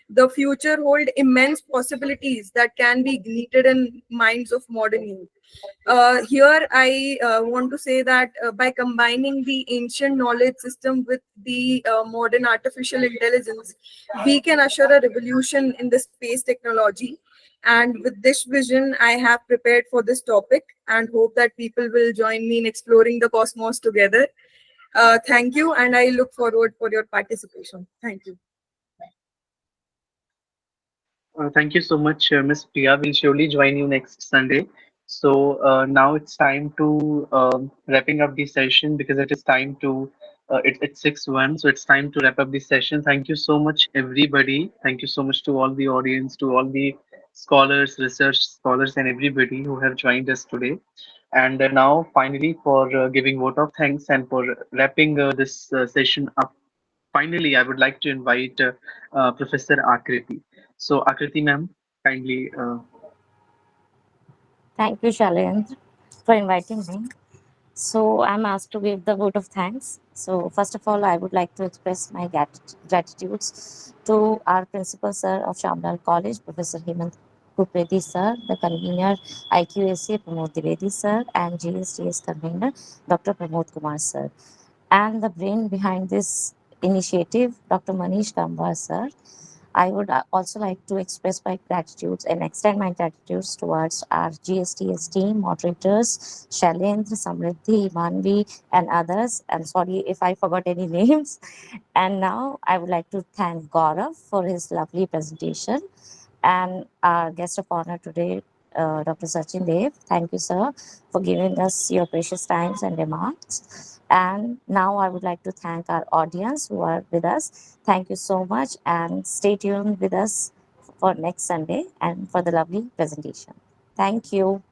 The future hold immense possibilities that can be gleaned in minds of modern youth. Here, I want to say that by combining the ancient knowledge system with the modern artificial intelligence, we can usher a revolution in the space technology. And with this vision, I have prepared for this topic and hope that people will join me in exploring the cosmos together. Thank you, and I look forward for your participation. Thank you. Thank you so much, Miss Priya. We'll surely join you next Sunday. So now it's time to wrapping up the session because it is time to it's 6:01, so it's time to wrap up the session. Thank you so much, everybody. Thank you so much to all the audience, to all the scholars, research scholars, and everybody who have joined us today. And now, finally, for giving vote of thanks and for wrapping this session up, finally, I would like to invite Professor Akriti. So, Akriti ma'am, kindly. Thank you, Shailendra, for inviting me. So I'm asked to give the vote of thanks. So first of all, I would like to express my gratitudes to our principal sir of Shamlal College, Professor Hemant Kupredi sir, the convener IQAC Pramod Divedi sir, and GSTS convener Dr. Pramod Kumar sir, and the brain behind this initiative, Dr. Manish Kambar sir. I would also like to express my gratitude and extend my gratitude towards our GSTS team, moderators, Shailendra, Samriddhi, Manvi, and others. I'm sorry if I forgot any names. And now I would like to thank Gaurav for his lovely presentation and our guest of honor today, Dr. Sachin Dev. Thank you, sir, for giving us your precious times and remarks. And now I would like to thank our audience who are with us. Thank you so much, and stay tuned with us for next Sunday and for the lovely presentation. Thank you.